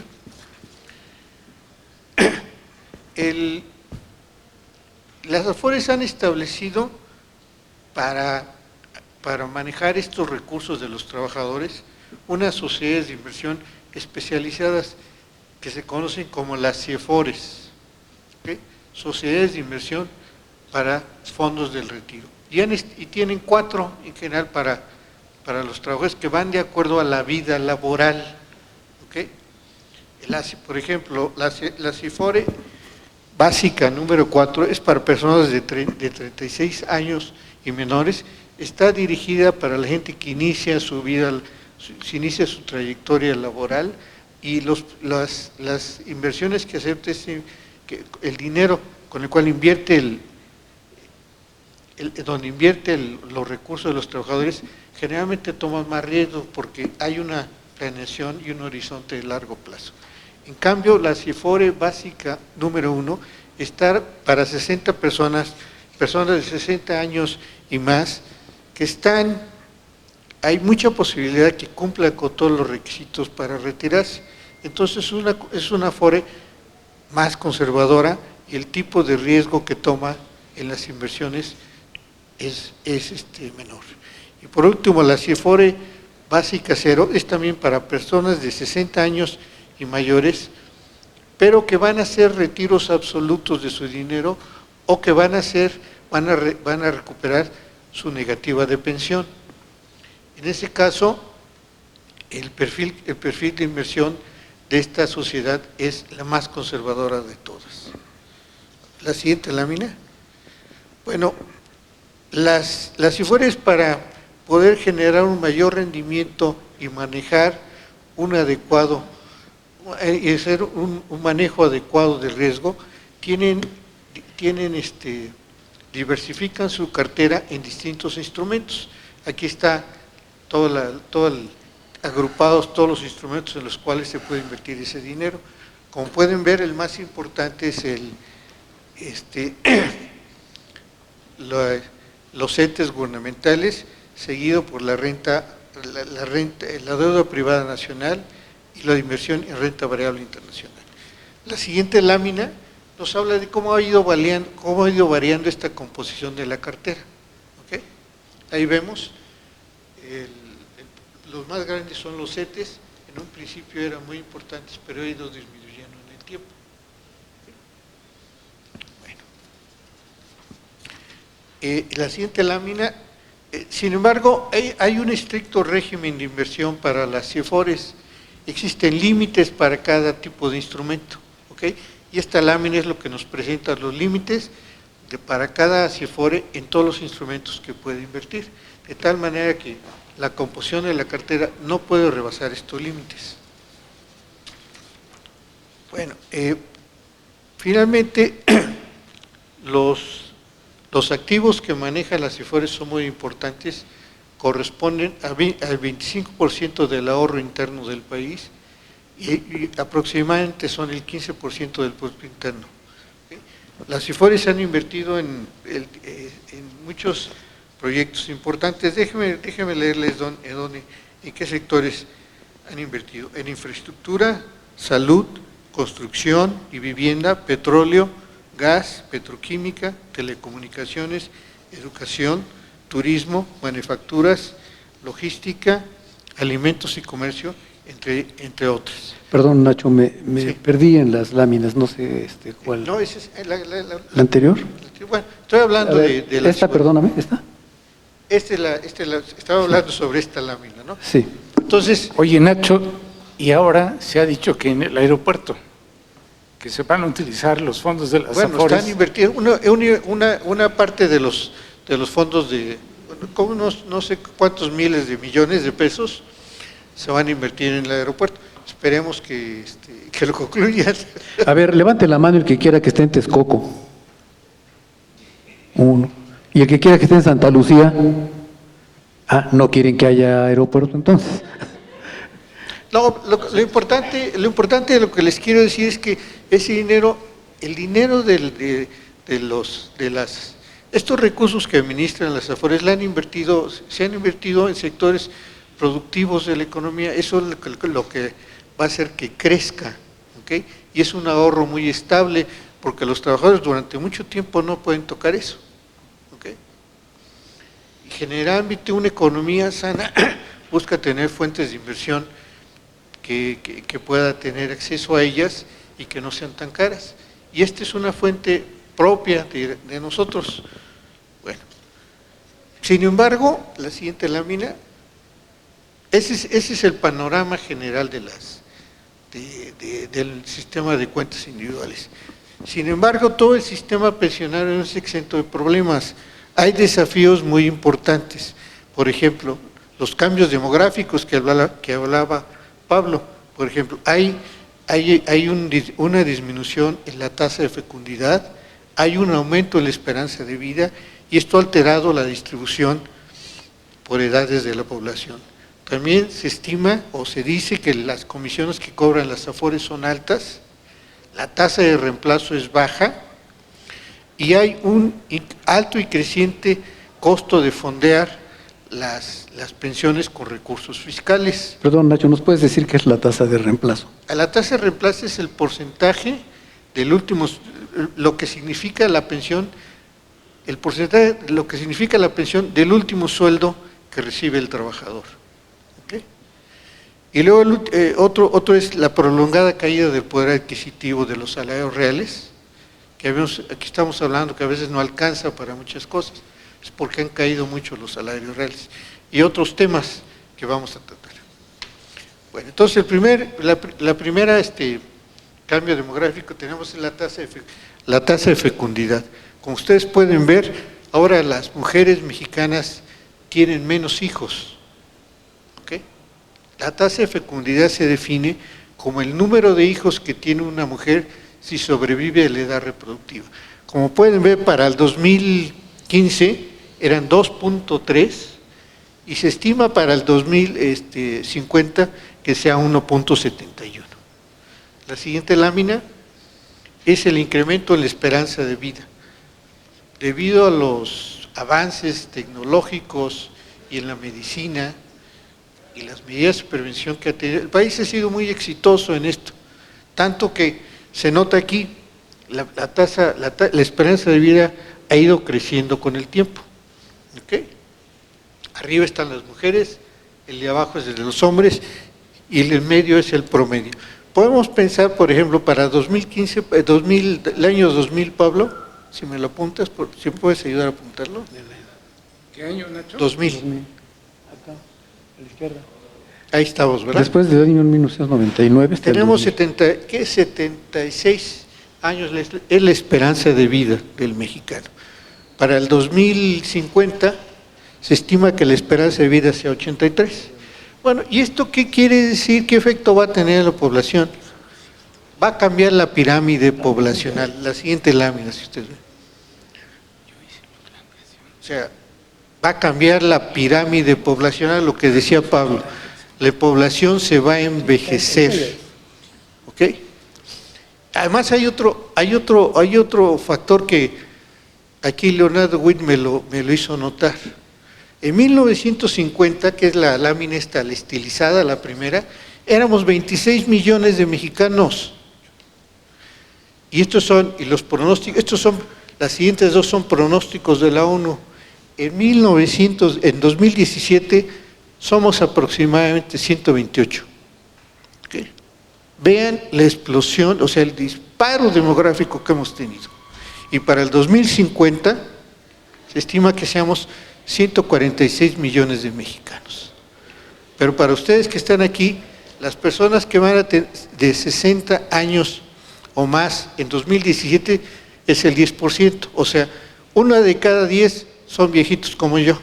Las AFORES han establecido para manejar estos recursos de los trabajadores unas sociedades de inversión especializadas que se conocen como las CIEFORES, ¿okay? Sociedades de inversión para fondos del retiro. Y tienen 4 en general para los trabajadores que van de acuerdo a la vida laboral. ¿Okay? Por ejemplo, la CIEFORE básica número 4 es para personas de 36 años y menores. Está dirigida para la gente que inicia su vida, inicia su trayectoria laboral, y las inversiones que acepte, el dinero con el cual invierte donde invierte los recursos de los trabajadores, generalmente toman más riesgo porque hay una planeación y un horizonte de largo plazo. En cambio, la CIEFORE básica número 1 está para 60 personas de 60 años y más, que hay mucha posibilidad que cumplan con todos los requisitos para retirarse. Entonces es una AFORE más conservadora, y el tipo de riesgo que toma en las inversiones es menor. Y por último, la CIEFORE básica 0 es también para personas de 60 años y mayores, pero que van a hacer retiros absolutos de su dinero, o que van a recuperar su negativa de pensión. En ese caso, el perfil de inversión de esta sociedad es la más conservadora de todas. La siguiente lámina. Bueno, las CIEFORES, para poder generar un mayor rendimiento y manejar un adecuado y hacer un manejo adecuado del riesgo, diversifican su cartera en distintos instrumentos. Aquí está agrupados todos los instrumentos en los cuales se puede invertir ese dinero. Como pueden ver, el más importante es los entes gubernamentales, seguido por la deuda privada nacional y la inversión en renta variable internacional. La siguiente lámina nos habla de cómo ha ido variando esta composición de la cartera. ¿Okay? Ahí vemos, los más grandes son los CETES. En un principio eran muy importantes, pero ha ido disminuyendo en el tiempo. Bueno. La siguiente lámina, sin embargo, hay un estricto régimen de inversión para las CIEFORES. Existen límites para cada tipo de instrumento. ¿Okay? Y esta lámina es lo que nos presenta los límites para cada CIEFORE en todos los instrumentos que puede invertir, de tal manera que la composición de la cartera no puede rebasar estos límites. Bueno, finalmente, los activos que manejan las CIEFORES son muy importantes, corresponden al 25% del ahorro interno del país, y aproximadamente son el 15% del Producto Interno. ¿Sí? Las IFORES han invertido en muchos proyectos importantes. Déjeme leerles en qué sectores han invertido. En infraestructura, salud, construcción y vivienda, petróleo, gas, petroquímica, telecomunicaciones, educación, turismo, manufacturas, logística, alimentos y comercio, entre otras. Perdón, Nacho, me Sí. perdí en las láminas, no sé cuál. No, esa es ¿La anterior? bueno, estoy hablando A ver, de la... esta, perdóname, ¿esta? Estaba hablando sobre esta lámina, ¿no? Sí. Entonces, Oye, Nacho, y ahora se ha dicho que en el aeropuerto, que se van a utilizar los fondos de las bueno, AFORES. están invirtiendo una parte de los fondos como no sé cuántos miles de millones de pesos se van a invertir en el aeropuerto. Esperemos que lo concluyan. A ver, levante la mano el que quiera que esté en Texcoco. Uno. Y el que quiera que esté en Santa Lucía. Ah, no quieren que haya aeropuerto entonces. No, lo importante de lo que les quiero decir es que ese dinero, el dinero estos recursos que administran las AFORES se han invertido en sectores productivos de la economía. Eso es lo que va a hacer que crezca, ¿ok? Y es un ahorro muy estable, porque los trabajadores durante mucho tiempo no pueden tocar eso, ¿ok? Y generalmente una economía sana busca tener fuentes de inversión que pueda tener acceso a ellas y que no sean tan caras. Y esta es una fuente propia de nosotros. Bueno, sin embargo, la siguiente lámina, ese es el panorama general del sistema de cuentas individuales. Sin embargo, todo el sistema pensionario no es exento de problemas. Hay desafíos muy importantes. Por ejemplo, los cambios demográficos que hablaba Pablo. Por ejemplo, hay una disminución en la tasa de fecundidad, hay un aumento en la esperanza de vida, y esto ha alterado la distribución por edades de la población. También se estima o se dice que las comisiones que cobran las AFORES son altas, la tasa de reemplazo es baja, y hay un alto y creciente costo de fondear las pensiones con recursos fiscales. Perdón, Nacho, ¿nos puedes decir qué es la tasa de reemplazo? La tasa de reemplazo es el porcentaje del último, lo que significa la pensión, el porcentaje, lo que significa la pensión del último sueldo que recibe el trabajador. ¿Okay? Y luego otro es la prolongada caída del poder adquisitivo de los salarios reales, que aquí estamos hablando que a veces no alcanza para muchas cosas, es porque han caído mucho los salarios reales, y otros temas que vamos a tratar. Bueno, entonces la primera cambio demográfico tenemos en la tasa de fecundidad. Como ustedes pueden ver, ahora las mujeres mexicanas tienen menos hijos. ¿Okay? La tasa de fecundidad se define como el número de hijos que tiene una mujer si sobrevive a la edad reproductiva. Como pueden ver, para el 2015 eran 2.3 y se estima para el 2050 que sea 1.71. La siguiente lámina es el incremento en la esperanza de vida. Debido a los avances tecnológicos y en la medicina y las medidas de prevención que ha tenido, el país ha sido muy exitoso en esto, tanto que se nota aquí, la esperanza de vida ha ido creciendo con el tiempo. ¿Okay? Arriba están las mujeres, el de abajo es el de los hombres y el medio es el promedio. Podemos pensar, por ejemplo, para 2015, el año 2000, Pablo, si me lo apuntas, si me puedes ayudar a apuntarlo. ¿Qué año, Nacho? 2000. Acá, a la izquierda. Ahí estamos, ¿verdad? Después del año 1999. hasta el Tenemos 2000. 76 años es la esperanza de vida del mexicano. Para el 2050 se estima que la esperanza de vida sea 83. Bueno, ¿y esto qué quiere decir? ¿Qué efecto va a tener en la población? Va a cambiar la pirámide poblacional. La siguiente lámina, si ustedes ven. O sea, va a cambiar la pirámide poblacional, lo que decía Pablo. La población se va a envejecer. ¿Ok? Además hay otro factor que aquí Leonardo Witt me lo hizo notar. En 1950, que es la lámina esta, la estilizada, la primera, éramos 26 millones de mexicanos. Y los pronósticos, las siguientes dos son pronósticos de la ONU. En 2017 somos aproximadamente 128. ¿Okay? Vean la explosión, o sea, el disparo demográfico que hemos tenido. Y para el 2050 se estima que seamos 146 millones de mexicanos. Pero para ustedes que están aquí, las personas que van a tener de 60 años o más en 2017 es el 10%, o sea, 1 de cada 10 son viejitos como yo.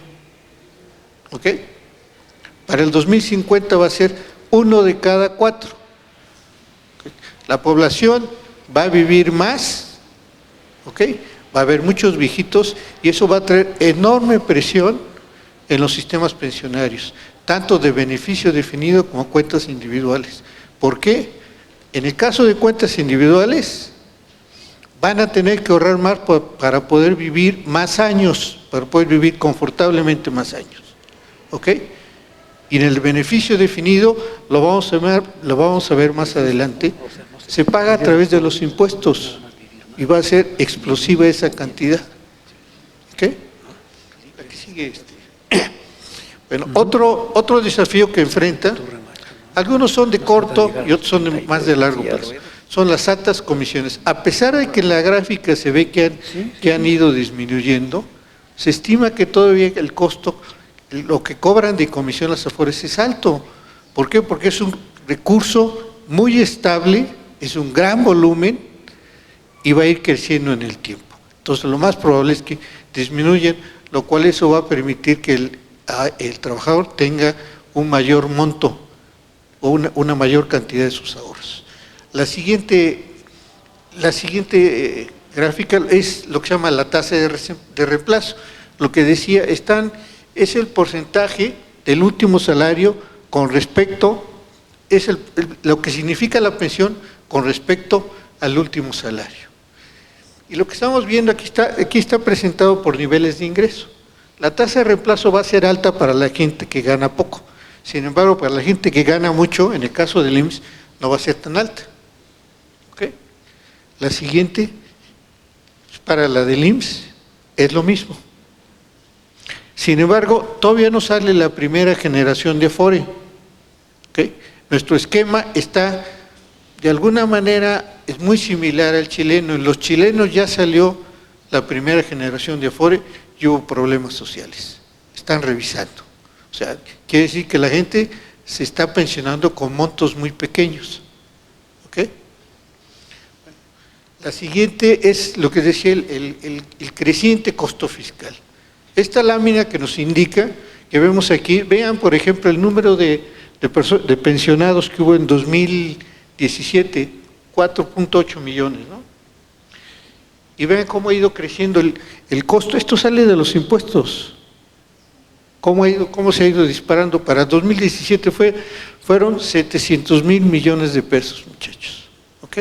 ¿Ok? Para el 2050 va a ser 1 de cada 4. ¿Okay? La población va a vivir más, ¿ok? Va a haber muchos viejitos y eso va a traer enorme presión en los sistemas pensionarios, tanto de beneficio definido como cuentas individuales. ¿Por qué? En el caso de cuentas individuales, van a tener que ahorrar más para poder vivir más años, para poder vivir confortablemente más años. ¿Ok? Y en el beneficio definido, lo vamos a ver más adelante, se paga a través de los impuestos y va a ser explosiva esa cantidad. ¿Ok? Aquí sigue Bueno, otro desafío que enfrenta, algunos son de corto y otros son más de largo plazo, son las altas comisiones. A pesar de que en la gráfica se ve que han ido disminuyendo, se estima que todavía el costo, lo que cobran de comisión las Afores es alto. ¿Por qué? Porque es un recurso muy estable, es un gran volumen y va a ir creciendo en el tiempo. Entonces lo más probable es que disminuyan, lo cual eso va a permitir que el trabajador tenga un mayor monto o una mayor cantidad de sus ahorros. La siguiente gráfica es lo que se llama la tasa de reemplazo. Lo que decía, es el porcentaje del último salario con respecto, lo que significa la pensión con respecto al último salario. Y lo que estamos viendo aquí está presentado por niveles de ingreso. La tasa de reemplazo va a ser alta para la gente que gana poco. Sin embargo, para la gente que gana mucho, en el caso del IMSS, no va a ser tan alta. ¿Okay? La siguiente, para la del IMSS, es lo mismo. Sin embargo, todavía no sale la primera generación de Afore. ¿Okay? Nuestro esquema está, de alguna manera, es muy similar al chileno. En los chilenos ya salió la primera generación de Afore y hubo problemas sociales. Están revisando. O sea, quiere decir que la gente se está pensionando con montos muy pequeños. ¿Ok? La siguiente es lo que decía el creciente costo fiscal. Esta lámina que nos indica, que vemos aquí, vean por ejemplo el número de pensionados que hubo en 2017, 4.8 millones, ¿no? Y vean cómo ha ido creciendo el costo, esto sale de los impuestos, cómo se ha ido disparando. Para 2017 fueron 700,000 millones de pesos, muchachos. ¿Ok?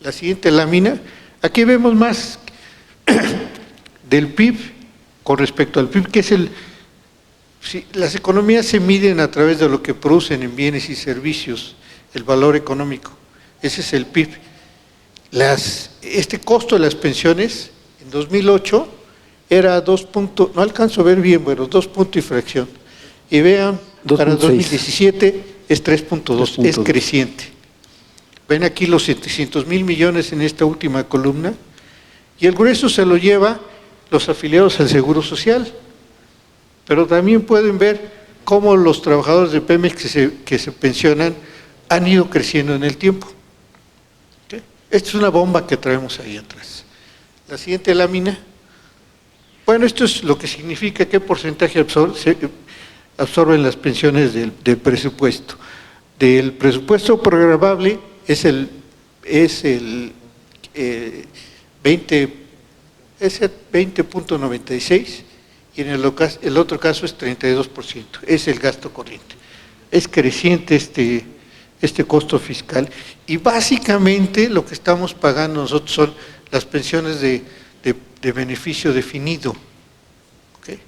La siguiente lámina, aquí vemos más del PIB con respecto al PIB, que es las economías se miden a través de lo que producen en bienes y servicios, el valor económico, ese es el PIB. Este costo de las pensiones en 2008 era 2 puntos, no alcanzo a ver bien, bueno, 2 puntos y fracción. Y vean, para 2017 es 3.2, es creciente. Ven aquí los 700,000 millones en esta última columna, y el grueso se lo lleva los afiliados al Seguro Social. Pero también pueden ver cómo los trabajadores de Pemex que se pensionan han ido creciendo en el tiempo. ¿Okay? Esta es una bomba que traemos ahí atrás. La siguiente lámina. Bueno, esto es lo que significa qué porcentaje absorben las pensiones del presupuesto. Del presupuesto programable es el 20.96 y en el otro caso es 32%, es el gasto corriente. Es creciente este costo fiscal, y básicamente lo que estamos pagando nosotros son las pensiones de beneficio definido. ¿Okay?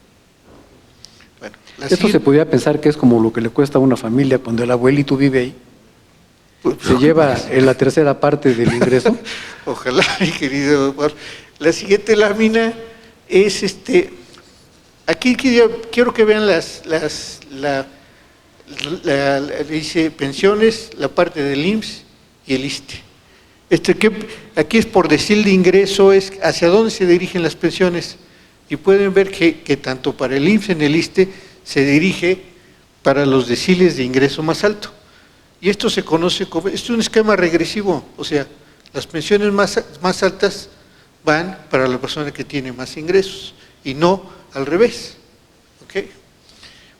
Bueno, Esto se podría pensar que es como lo que le cuesta a una familia cuando el abuelito vive ahí. Se lleva en la tercera parte del ingreso. Ojalá, mi querido. La siguiente lámina es aquí quiero que vean dice pensiones, la parte del IMSS y el ISSSTE. Aquí es por decir de ingreso, es hacia dónde se dirigen las pensiones. Y pueden ver que tanto para el IMSS en el ISSSTE se dirige para los deciles de ingreso más alto. Y esto se conoce como, es un esquema regresivo, o sea, las pensiones más altas van para la persona que tiene más ingresos y no al revés. ¿Okay?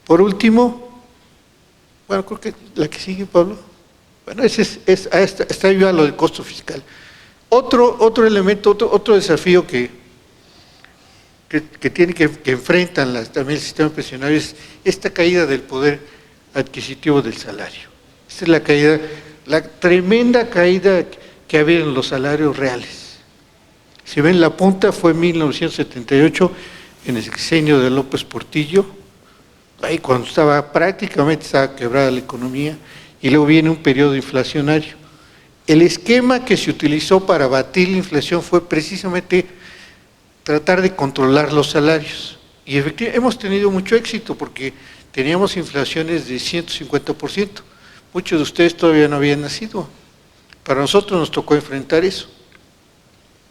Por último, bueno, creo que la que sigue, Pablo. Bueno, está ya lo del costo fiscal. Otro elemento, otro desafío que enfrentan también el sistema pensionario es esta caída del poder adquisitivo del salario. Esta es la caída, la tremenda caída que ha habido en los salarios reales. Si ven, la punta fue en 1978, en el sexenio de López Portillo, ahí cuando prácticamente estaba quebrada la economía, y luego viene un periodo inflacionario. El esquema que se utilizó para batir la inflación fue precisamente tratar de controlar los salarios. Y efectivamente hemos tenido mucho éxito porque teníamos inflaciones de 150%. Muchos de ustedes todavía no habían nacido. Para nosotros nos tocó enfrentar eso.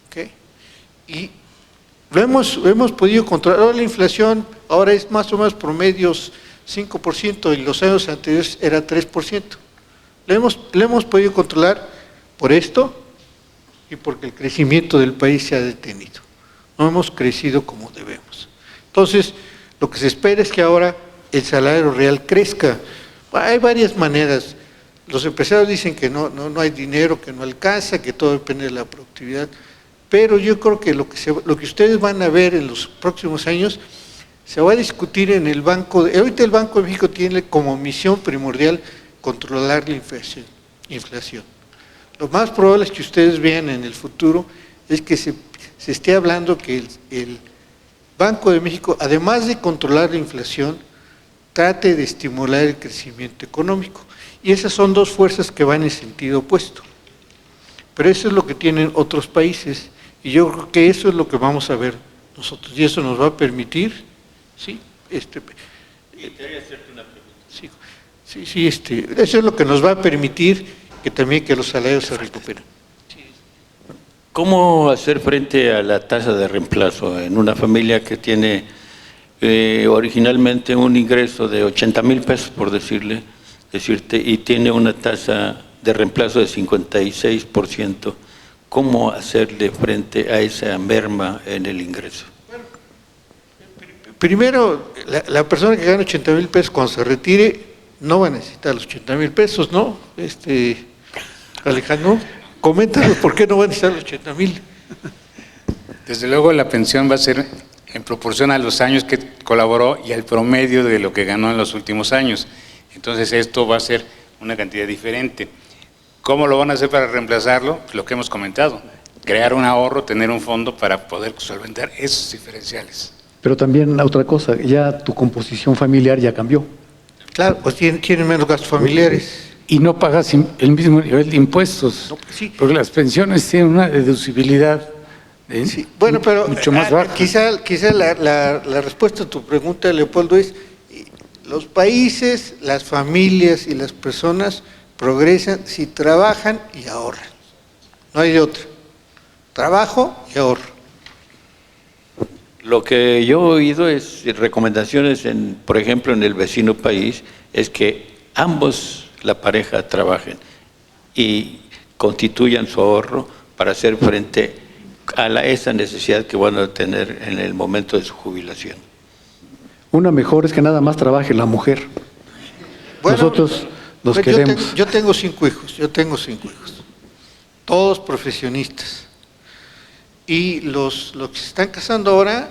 ¿Okay? Y lo hemos podido controlar. Ahora la inflación ahora es más o menos promedios 5% y los años anteriores era 3%. Lo hemos podido controlar por esto y porque el crecimiento del país se ha detenido. No hemos crecido como debemos. Entonces, lo que se espera es que ahora el salario real crezca. Hay varias maneras. Los empresarios dicen que no hay dinero, que no alcanza, que todo depende de la productividad, pero yo creo que lo que ustedes van a ver en los próximos años se va a discutir en el Banco. Ahorita el Banco de México tiene como misión primordial controlar la inflación. Lo más probable es que ustedes vean en el futuro es que se esté hablando que el Banco de México, además de controlar la inflación, trate de estimular el crecimiento económico. Y esas son dos fuerzas que van en sentido opuesto. Pero eso es lo que tienen otros países, y yo creo que eso es lo que vamos a ver nosotros, y eso nos va a permitir, ¿sí? Y quería hacerte una pregunta. Sí, eso es lo que nos va a permitir que también que los salarios se recuperen. ¿Cómo hacer frente a la tasa de reemplazo en una familia que tiene originalmente un ingreso de 80,000 pesos, por decirte, y tiene una tasa de reemplazo de 56%? ¿Cómo hacerle frente a esa merma en el ingreso? Bueno, primero, la persona que gana 80,000 pesos cuando se retire no va a necesitar los 80,000 pesos, ¿no? Alejandro, coméntanos por qué no va a necesitar los 80,000. Desde luego la pensión va a ser en proporción a los años que colaboró y al promedio de lo que ganó en los últimos años. Entonces esto va a ser una cantidad diferente. ¿Cómo lo van a hacer para reemplazarlo? Pues lo que hemos comentado, crear un ahorro, tener un fondo para poder solventar esos diferenciales. Pero también otra cosa, ya tu composición familiar ya cambió. Claro, pues tienen menos gastos familiares. Y no pagas el mismo nivel de impuestos, No, pues sí. porque las pensiones tienen una deducibilidad Sí. Bueno, pero mucho más baja. quizá la respuesta a tu pregunta, Leopoldo, es los países, las familias y las personas progresan si trabajan y ahorran. No hay de otra. Trabajo y ahorro. Lo que yo he oído es recomendaciones, por ejemplo, en el vecino país, es que ambos, la pareja, trabajen y constituyan su ahorro para hacer frente a esa necesidad que van a tener en el momento de su jubilación. Una mejor es que nada más trabaje la mujer. Bueno, nosotros los pues queremos. Yo tengo 5 hijos, todos profesionistas. Y los que se están casando ahora,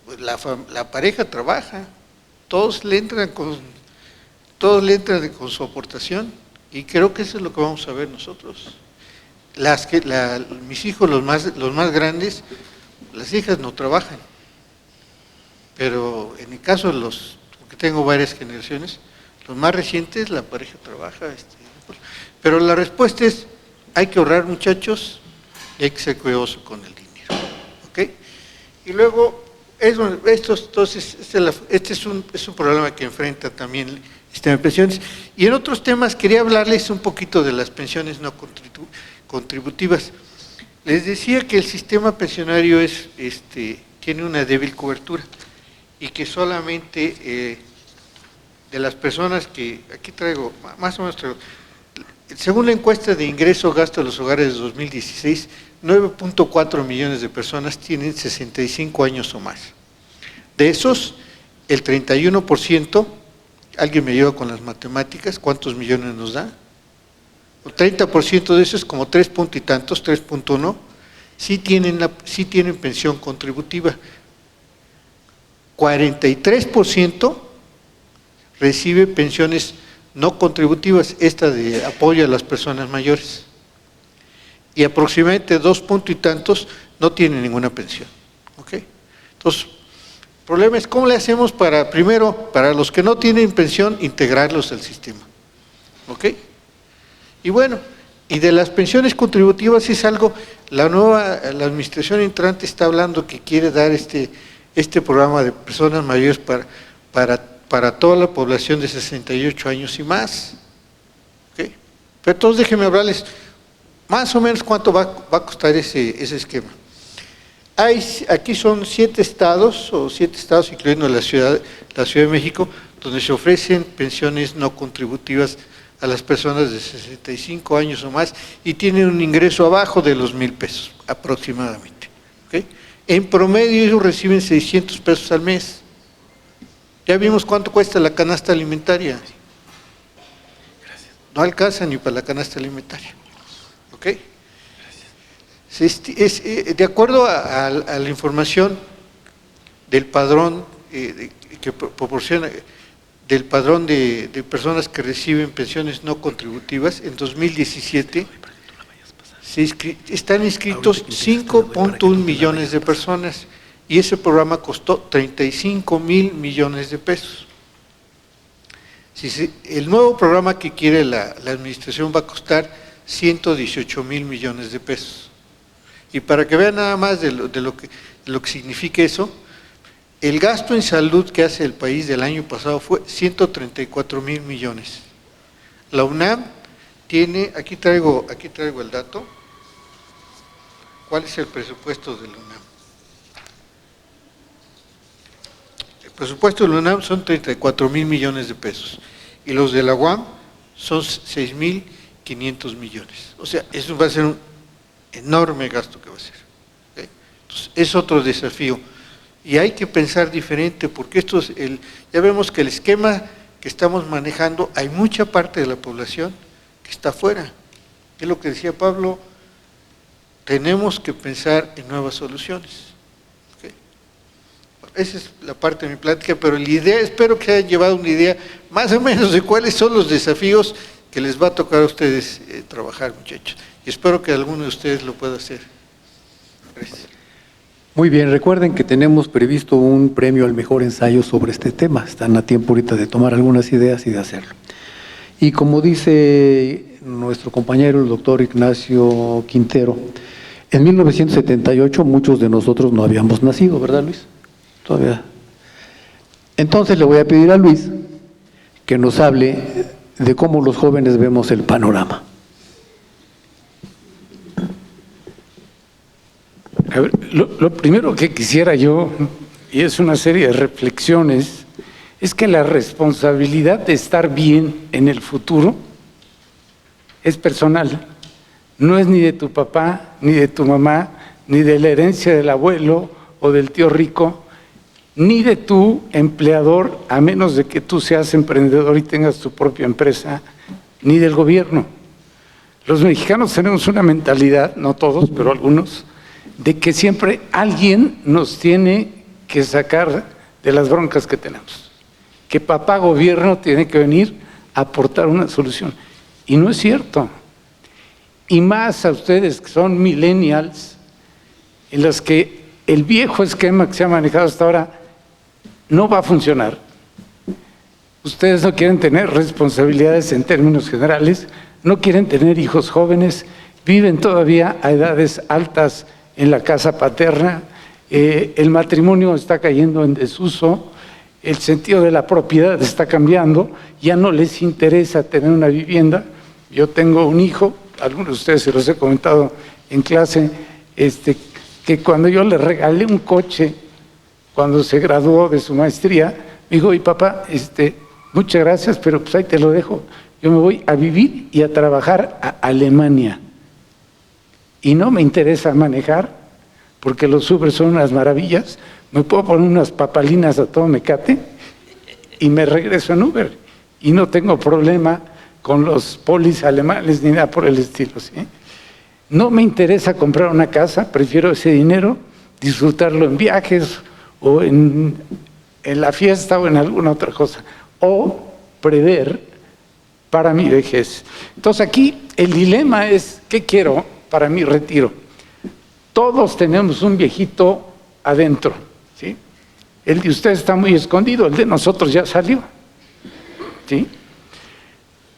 pues la pareja trabaja, todos le entran todos le entran con su aportación y creo que eso es lo que vamos a ver nosotros. Mis hijos, los más grandes, las hijas no trabajan, pero en el caso de porque tengo varias generaciones, los más recientes, la pareja trabaja, pero la respuesta es, hay que ahorrar, muchachos, y hay que ser cuidadoso con el dinero, ¿ok? Y luego, este es un problema que enfrenta también el sistema de pensiones, y en otros temas quería hablarles un poquito de las pensiones no contributivas. Les decía que el sistema pensionario tiene una débil cobertura, y que solamente de las personas que, aquí traigo, más o menos traigo, según la encuesta de ingreso-gasto de los hogares de 2016, 9.4 millones de personas tienen 65 años o más. De esos, el 31%, ¿alguien me ayuda con las matemáticas? ¿Cuántos millones nos da? El 30% de esos, como 3 punto y tantos, 3.1, sí tienen pensión contributiva. 43% recibe pensiones no contributivas, esta de apoyo a las personas mayores. Y aproximadamente 2 punto y tantos no tienen ninguna pensión. ¿Ok? Entonces, el problema es cómo le hacemos primero, para los que no tienen pensión, integrarlos al sistema. ¿Ok? Y bueno, y de las pensiones contributivas es algo, la administración entrante está hablando que quiere dar este programa de personas mayores para toda la población de 68 años y más. ¿Okay? Pero entonces déjenme hablarles más o menos cuánto va a costar ese esquema. Aquí son 7 estados, incluyendo la Ciudad de México, donde se ofrecen pensiones no contributivas a las personas de 65 años o más y tienen un ingreso abajo de los 1,000 pesos aproximadamente. ¿Okay? En promedio ellos reciben 600 pesos al mes. Ya vimos cuánto cuesta la canasta alimentaria. No alcanza ni para la canasta alimentaria. ¿Ok? De acuerdo a la información del padrón que proporciona, del padrón de personas que reciben pensiones no contributivas, en 2017 están inscritos 5.1 millones de personas y ese programa costó 35,000 millones de pesos. El nuevo programa que quiere la administración va a costar 118,000 millones de pesos. Y para que vean nada más de lo que significa eso, el gasto en salud que hace el país del año pasado fue 134,000 millones. La UNAM tiene, aquí traigo el dato. ¿Cuál es el presupuesto de la UNAM? El presupuesto de la UNAM son 34,000 millones de pesos y los de la UAM son 6,500 millones. O sea, eso va a ser un enorme gasto que va a ser. ¿Okay? Entonces, es otro desafío y hay que pensar diferente porque ya vemos que el esquema que estamos manejando, hay mucha parte de la población que está fuera. Es lo que decía Pablo, tenemos que pensar en nuevas soluciones. ¿Okay? Esa es la parte de mi plática, pero la idea, espero que hayan llevado una idea más o menos de cuáles son los desafíos que les va a tocar a ustedes trabajar, muchachos. Y espero que alguno de ustedes lo pueda hacer. Gracias. Muy bien, recuerden que tenemos previsto un premio al mejor ensayo sobre este tema. Están a tiempo ahorita de tomar algunas ideas y de hacerlo. Y como dice nuestro compañero, el doctor Ignacio Quintero, en 1978 muchos de nosotros no habíamos nacido, ¿verdad, Luis? Todavía. Entonces le voy a pedir a Luis que nos hable de cómo los jóvenes vemos el panorama. A ver, lo primero que quisiera yo, y es una serie de reflexiones, es que la responsabilidad de estar bien en el futuro es personal. No es ni de tu papá, ni de tu mamá, ni de la herencia del abuelo o del tío rico, ni de tu empleador, a menos de que tú seas emprendedor y tengas tu propia empresa, ni del gobierno. Los mexicanos tenemos una mentalidad, no todos, pero algunos, de que siempre alguien nos tiene que sacar de las broncas que tenemos. Que papá gobierno tiene que venir aportar una solución. Y no es cierto. Y más a ustedes que son millennials, en los que el viejo esquema que se ha manejado hasta ahora no va a funcionar. Ustedes no quieren tener responsabilidades en términos generales, no quieren tener hijos jóvenes, viven todavía a edades altas en la casa paterna, el matrimonio está cayendo en desuso, el sentido de la propiedad está cambiando, ya no les interesa tener una vivienda. Yo tengo un hijo, algunos de ustedes se los he comentado en clase, que cuando yo le regalé un coche, cuando se graduó de su maestría, me dijo: y papá, muchas gracias, pero pues ahí te lo dejo. Yo me voy a vivir y a trabajar a Alemania. Y no me interesa manejar, porque los Uber son unas maravillas. Me puedo poner unas papalinas a todo mecate y me regreso en Uber. Y no tengo problema con los polis alemanes ni nada por el estilo, ¿sí? No me interesa comprar una casa, prefiero ese dinero disfrutarlo en viajes o en la fiesta o en alguna otra cosa, o prever para mi vejez. Entonces aquí el dilema es: ¿qué quiero para mi retiro? Todos tenemos un viejito adentro, ¿sí? El de ustedes está muy escondido, el de nosotros ya salió, ¿sí?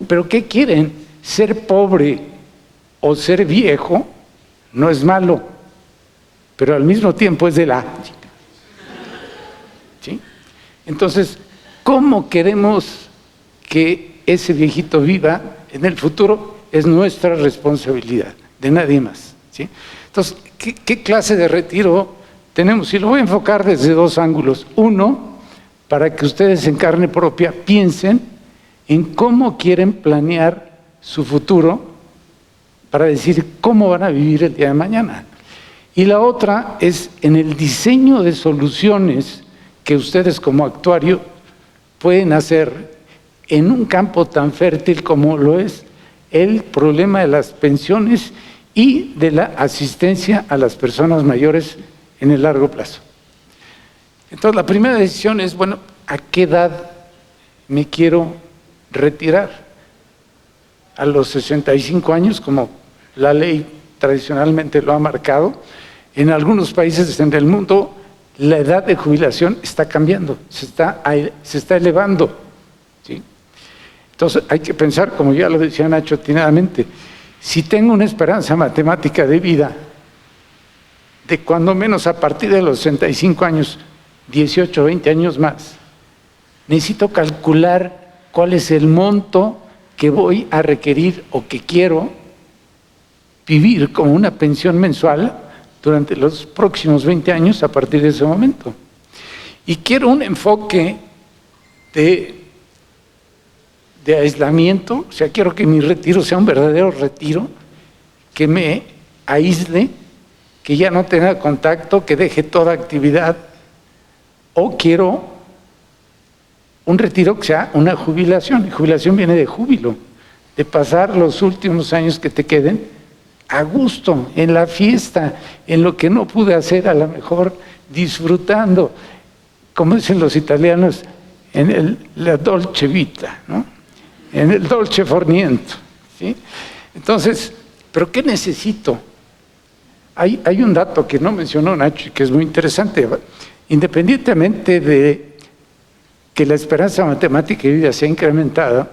Pero ¿qué quieren? Ser pobre o ser viejo no es malo, pero al mismo tiempo es de la... ¿sí? Entonces, ¿cómo queremos que ese viejito viva en el futuro? Es nuestra responsabilidad, de nadie más, ¿sí? Entonces, ¿qué clase de retiro tenemos? Y lo voy a enfocar desde dos ángulos. Uno, para que ustedes en carne propia piensen en cómo quieren planear su futuro, para decir cómo van a vivir el día de mañana. Y la otra es en el diseño de soluciones que ustedes como actuario pueden hacer en un campo tan fértil como lo es el problema de las pensiones y de la asistencia a las personas mayores en el largo plazo. Entonces, la primera decisión es, bueno, ¿a qué edad me quiero retirar? A los 65 años, como la ley tradicionalmente lo ha marcado. En algunos países en el mundo la edad de jubilación está cambiando, se está elevando, ¿sí? Entonces hay que pensar, como ya lo decía Nacho atinadamente, si tengo una esperanza matemática de vida de cuando menos a partir de los 65 años, 18 o 20 años más, necesito calcular cuál es el monto que voy a requerir o que quiero vivir como una pensión mensual durante los próximos 20 años a partir de ese momento. Y quiero un enfoque de aislamiento, o sea, quiero que mi retiro sea un verdadero retiro, que me aísle, que ya no tenga contacto, que deje toda actividad, o quiero un retiro que sea una jubilación. Y jubilación viene de júbilo, de pasar los últimos años que te queden a gusto, en la fiesta, en lo que no pude hacer, a lo mejor disfrutando, como dicen los italianos, en la dolce vita, ¿no? En el dolce forniento, ¿sí? Entonces, ¿pero qué necesito? Hay un dato que no mencionó Nacho y que es muy interesante. Independientemente de que la esperanza matemática de vida sea incrementada,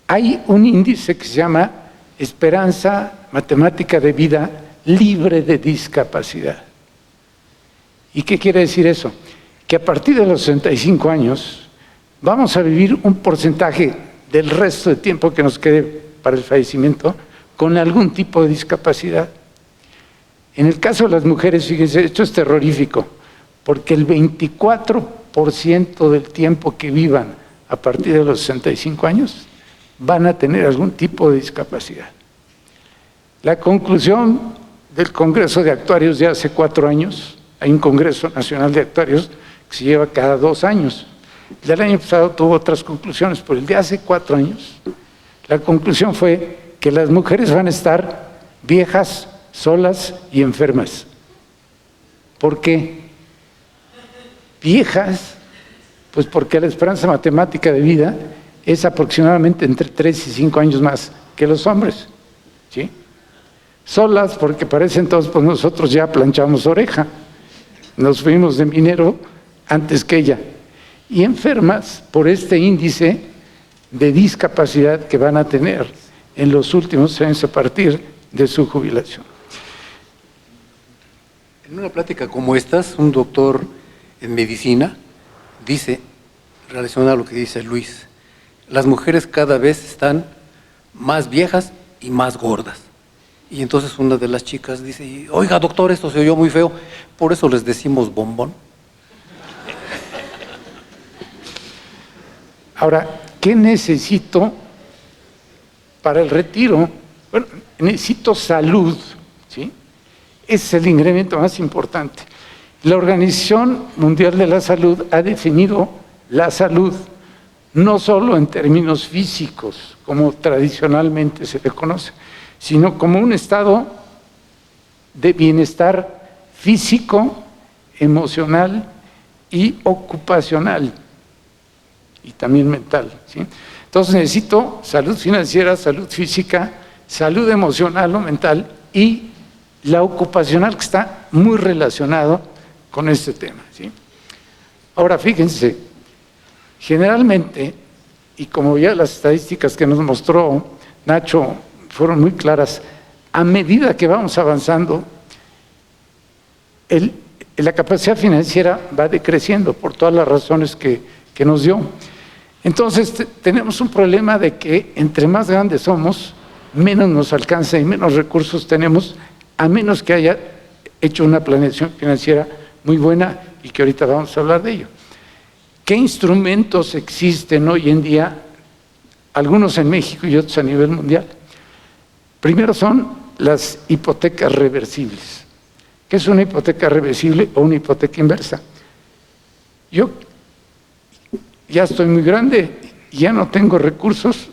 hay un índice que se llama esperanza matemática de vida libre de discapacidad. ¿Y qué quiere decir eso? Que a partir de los 65 años vamos a vivir un porcentaje del resto de tiempo que nos quede para el fallecimiento con algún tipo de discapacidad. En el caso de las mujeres, fíjense, esto es terrorífico, porque el 24% del tiempo que vivan a partir de los 65 años van a tener algún tipo de discapacidad. La conclusión del Congreso de Actuarios de hace 4 años, hay un Congreso Nacional de Actuarios que se lleva cada 2 años. El del año pasado tuvo otras conclusiones, pero el de hace 4 años, la conclusión fue que las mujeres van a estar viejas, solas y enfermas. ¿Por qué? Viejas, pues porque la esperanza matemática de vida es aproximadamente entre 3 y 5 años más que los hombres, ¿sí? Solas, porque parece entonces, pues nosotros ya planchamos oreja, nos fuimos de minero antes que ella, y enfermas por este índice de discapacidad que van a tener en los últimos años a partir de su jubilación. En una plática como estas, un doctor en medicina dice, relacionado a lo que dice Luis, las mujeres cada vez están más viejas y más gordas. Y entonces una de las chicas dice, oiga doctor, esto se oyó muy feo, por eso les decimos bombón. Ahora, ¿qué necesito para el retiro? Bueno, necesito salud, ¿sí? Ese es el ingrediente más importante. La Organización Mundial de la Salud ha definido la salud no solo en términos físicos, como tradicionalmente se le conoce, sino como un estado de bienestar físico, emocional y ocupacional, y también mental, ¿sí? Entonces necesito salud financiera, salud física, salud emocional o mental y la ocupacional, que está muy relacionado con este tema, ¿sí? Ahora fíjense, generalmente, y como ya las estadísticas que nos mostró Nacho fueron muy claras, a medida que vamos avanzando, la capacidad financiera va decreciendo por todas las razones que nos dio. Entonces tenemos un problema de que entre más grandes somos, menos nos alcanza y menos recursos tenemos, a menos que haya hecho una planeación financiera muy buena y que ahorita vamos a hablar de ello. ¿Qué instrumentos existen hoy en día? Algunos en México y otros a nivel mundial. Primero son las hipotecas reversibles. ¿Qué es una hipoteca reversible o una hipoteca inversa? Yo ya estoy muy grande, ya no tengo recursos,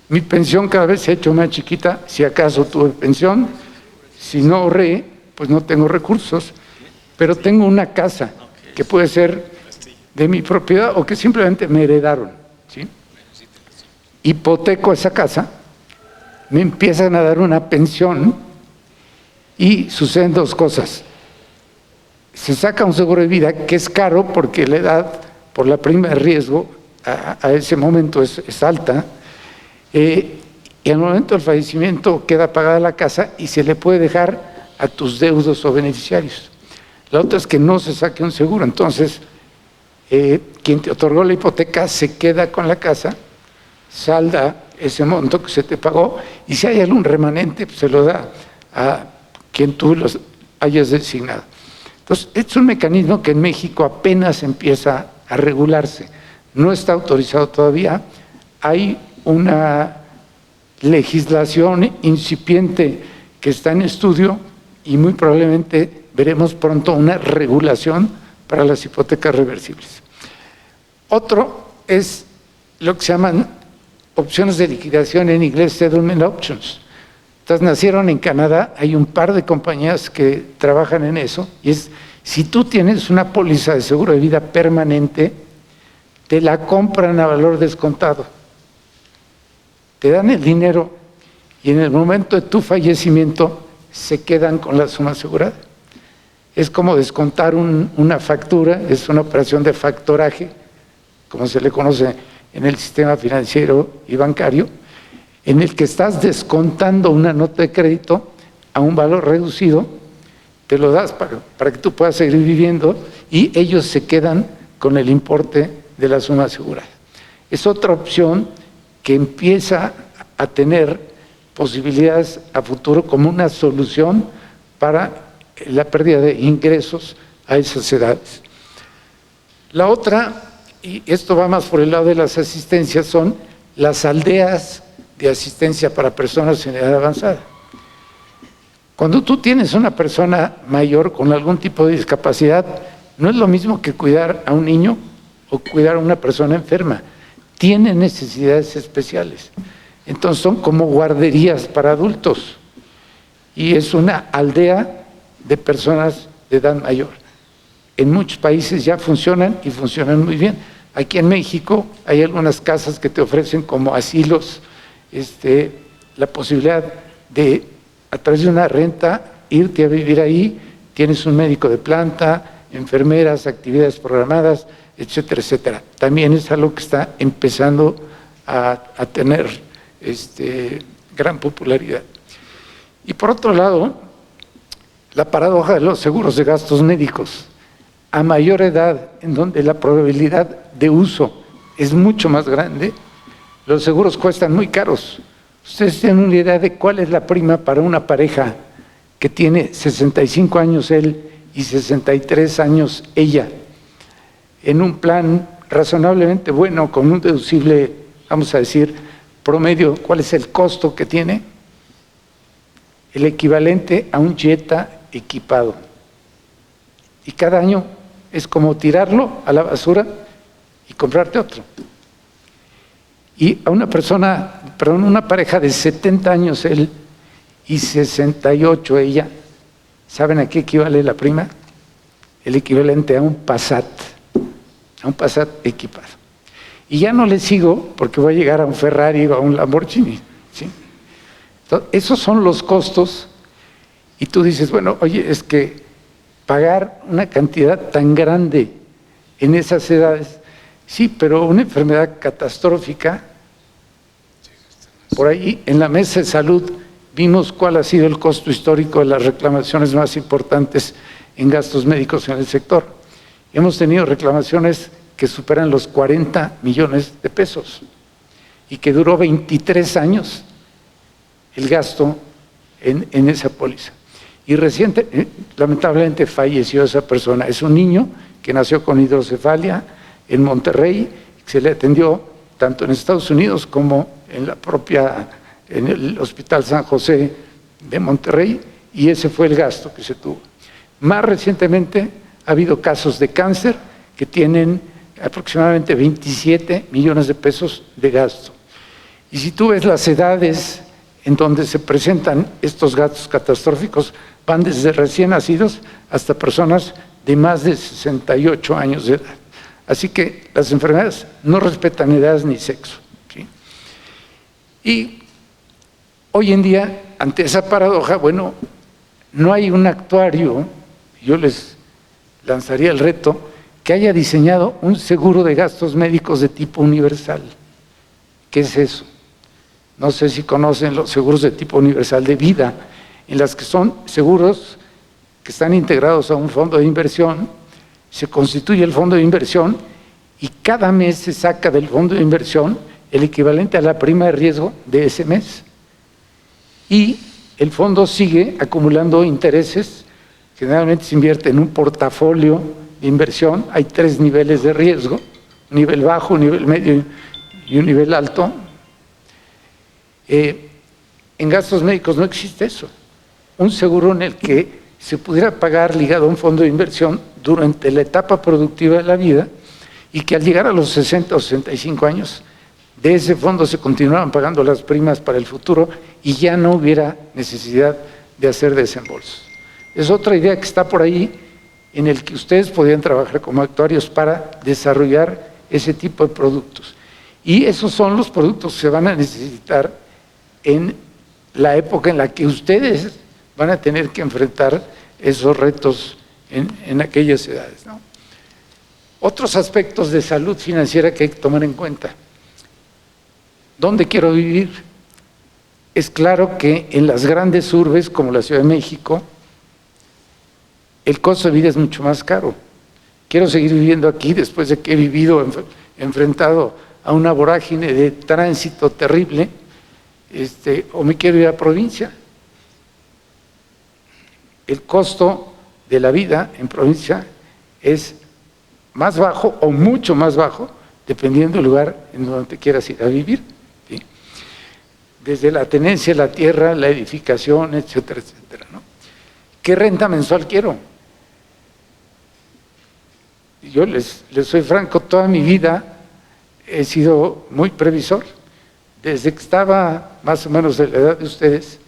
mi pensión cada vez se ha hecho más chiquita, si acaso tuve pensión, si no ahorré, pues no tengo recursos, pero tengo una casa que puede ser de mi propiedad o que simplemente me heredaron, ¿sí? Hipoteco esa casa, me empiezan a dar una pensión y suceden dos cosas. Se saca un seguro de vida que es caro porque la edad por la prima de riesgo a ese momento es alta, y al momento del fallecimiento queda pagada la casa y se le puede dejar a tus deudos o beneficiarios. La otra es que no se saque un seguro, entonces quien te otorgó la hipoteca se queda con la casa, salda ese monto que se te pagó y si hay algún remanente pues se lo da a quien tú los hayas designado. Entonces, es un mecanismo que en México apenas empieza a regularse, no está autorizado todavía, hay una legislación incipiente que está en estudio y muy probablemente veremos pronto una regulación para las hipotecas reversibles. Otro es lo que se llaman opciones de liquidación, en inglés settlement options. Entonces nacieron en Canadá, hay un par de compañías que trabajan en eso, y es, si tú tienes una póliza de seguro de vida permanente, te la compran a valor descontado. Te dan el dinero y en el momento de tu fallecimiento se quedan con la suma asegurada. Es como descontar una factura, es una operación de factoraje, como se le conoce en el sistema financiero y bancario, en el que estás descontando una nota de crédito a un valor reducido, te lo das para que tú puedas seguir viviendo y ellos se quedan con el importe de la suma asegurada. Es otra opción que empieza a tener posibilidades a futuro como una solución para la pérdida de ingresos a esas edades. La otra, y esto va más por el lado de las asistencias, son las aldeas de asistencia para personas en edad avanzada. Cuando tú tienes una persona mayor con algún tipo de discapacidad, no es lo mismo que cuidar a un niño o cuidar a una persona enferma. Tiene necesidades especiales. Entonces son como guarderías para adultos y es una aldea de personas de edad mayor. En muchos países ya funcionan y funcionan muy bien. Aquí en México hay algunas casas que te ofrecen como asilos la posibilidad de, a través de una renta, irte a vivir ahí, tienes un médico de planta, enfermeras, actividades programadas, etcétera, etcétera. También es algo que está empezando a tener gran popularidad. Y por otro lado, la paradoja de los seguros de gastos médicos. A mayor edad, en donde la probabilidad de uso es mucho más grande, los seguros cuestan muy caros. Ustedes tienen una idea de cuál es la prima para una pareja que tiene 65 años él y 63 años ella, en un plan razonablemente bueno, con un deducible, vamos a decir, promedio. ¿Cuál es el costo que tiene? El equivalente a un Jetta equipado. Y cada año es como tirarlo a la basura y comprarte otro. Y a una persona, perdón, una pareja de 70 años él y 68 ella, ¿saben a qué equivale la prima? El equivalente a un Passat equipado. Y ya no le sigo porque voy a llegar a un Ferrari o a un Lamborghini, ¿sí? Entonces, esos son los costos. Y tú dices, bueno, oye, es que pagar una cantidad tan grande en esas edades, sí, pero una enfermedad catastrófica, por ahí en la mesa de salud vimos cuál ha sido el costo histórico de las reclamaciones más importantes en gastos médicos en el sector. Hemos tenido reclamaciones que superan los 40 millones de pesos y que duró 23 años el gasto en esa póliza. Y lamentablemente falleció esa persona. Es un niño que nació con hidrocefalia en Monterrey, se le atendió tanto en Estados Unidos como en el Hospital San José de Monterrey, y ese fue el gasto que se tuvo. Más recientemente ha habido casos de cáncer que tienen aproximadamente 27 millones de pesos de gasto. Y si tú ves las edades en donde se presentan estos gastos catastróficos, van desde recién nacidos hasta personas de más de 68 años de edad. Así que las enfermedades no respetan edades ni sexo, ¿sí? Y hoy en día, ante esa paradoja, bueno, no hay un actuario, yo les lanzaría el reto, que haya diseñado un seguro de gastos médicos de tipo universal. ¿Qué es eso? No sé si conocen los seguros de tipo universal de vida, en las que son seguros que están integrados a un fondo de inversión, se constituye el fondo de inversión y cada mes se saca del fondo de inversión el equivalente a la prima de riesgo de ese mes. Y el fondo sigue acumulando intereses, generalmente se invierte en un portafolio de inversión, hay 3 niveles de riesgo, un nivel bajo, un nivel medio y un nivel alto. En gastos médicos no existe eso. Un seguro en el que se pudiera pagar ligado a un fondo de inversión durante la etapa productiva de la vida y que al llegar a los 60 o 65 años de ese fondo se continuaran pagando las primas para el futuro y ya no hubiera necesidad de hacer desembolsos. Es otra idea que está por ahí en el que ustedes podrían trabajar como actuarios para desarrollar ese tipo de productos. Y esos son los productos que se van a necesitar en la época en la que ustedes van a tener que enfrentar esos retos en aquellas edades, ¿no? Otros aspectos de salud financiera que hay que tomar en cuenta. ¿Dónde quiero vivir? Es claro que en las grandes urbes como la Ciudad de México, el costo de vida es mucho más caro. Quiero seguir viviendo aquí después de que he vivido enfrentado a una vorágine de tránsito terrible, o me quiero ir a provincia. El costo de la vida en provincia es más bajo o mucho más bajo, dependiendo del lugar en donde te quieras ir a vivir, ¿sí? Desde la tenencia de la tierra, la edificación, etcétera, etcétera, ¿no? ¿Qué renta mensual quiero? Yo les soy franco, toda mi vida he sido muy previsor. Desde que estaba más o menos de la edad de ustedes,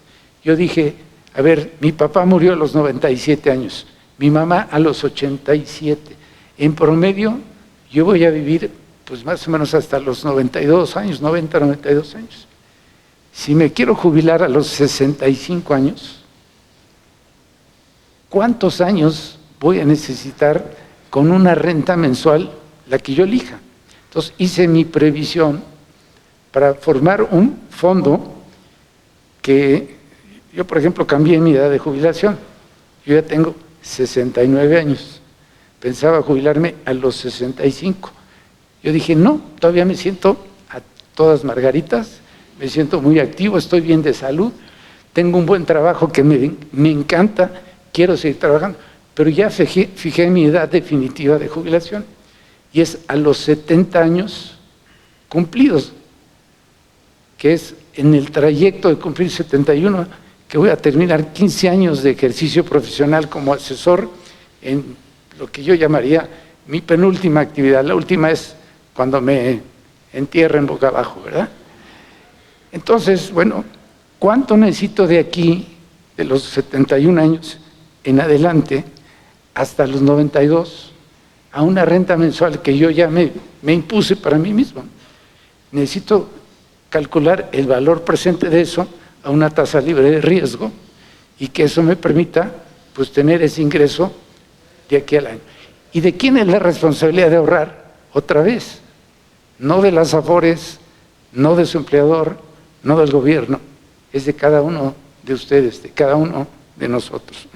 yo dije, a ver, mi papá murió a los 97 años, mi mamá a los 87. En promedio, yo voy a vivir pues más o menos hasta los 92 años, 90, 92 años. Si me quiero jubilar a los 65 años, ¿cuántos años voy a necesitar con una renta mensual, la que yo elija? Entonces hice mi previsión para formar un fondo que yo, por ejemplo, cambié mi edad de jubilación. Yo ya tengo 69 años. Pensaba jubilarme a los 65. Yo dije, no, todavía me siento a todas margaritas, me siento muy activo, estoy bien de salud, tengo un buen trabajo que me encanta, quiero seguir trabajando, pero ya fijé mi edad definitiva de jubilación y es a los 70 años cumplidos, que es en el trayecto de cumplir 71, que voy a terminar 15 años de ejercicio profesional como asesor en lo que yo llamaría mi penúltima actividad. La última es cuando me entierren boca abajo, ¿verdad? Entonces, bueno, ¿cuánto necesito de aquí, de los 71 años en adelante, hasta los 92, a una renta mensual que yo ya me impuse para mí mismo? Necesito calcular el valor presente de eso a una tasa libre de riesgo y que eso me permita, pues, tener ese ingreso de aquí al año. ¿Y de quién es la responsabilidad de ahorrar? Otra vez, no de las AFORES, no de su empleador, no del gobierno, es de cada uno de ustedes, de cada uno de nosotros.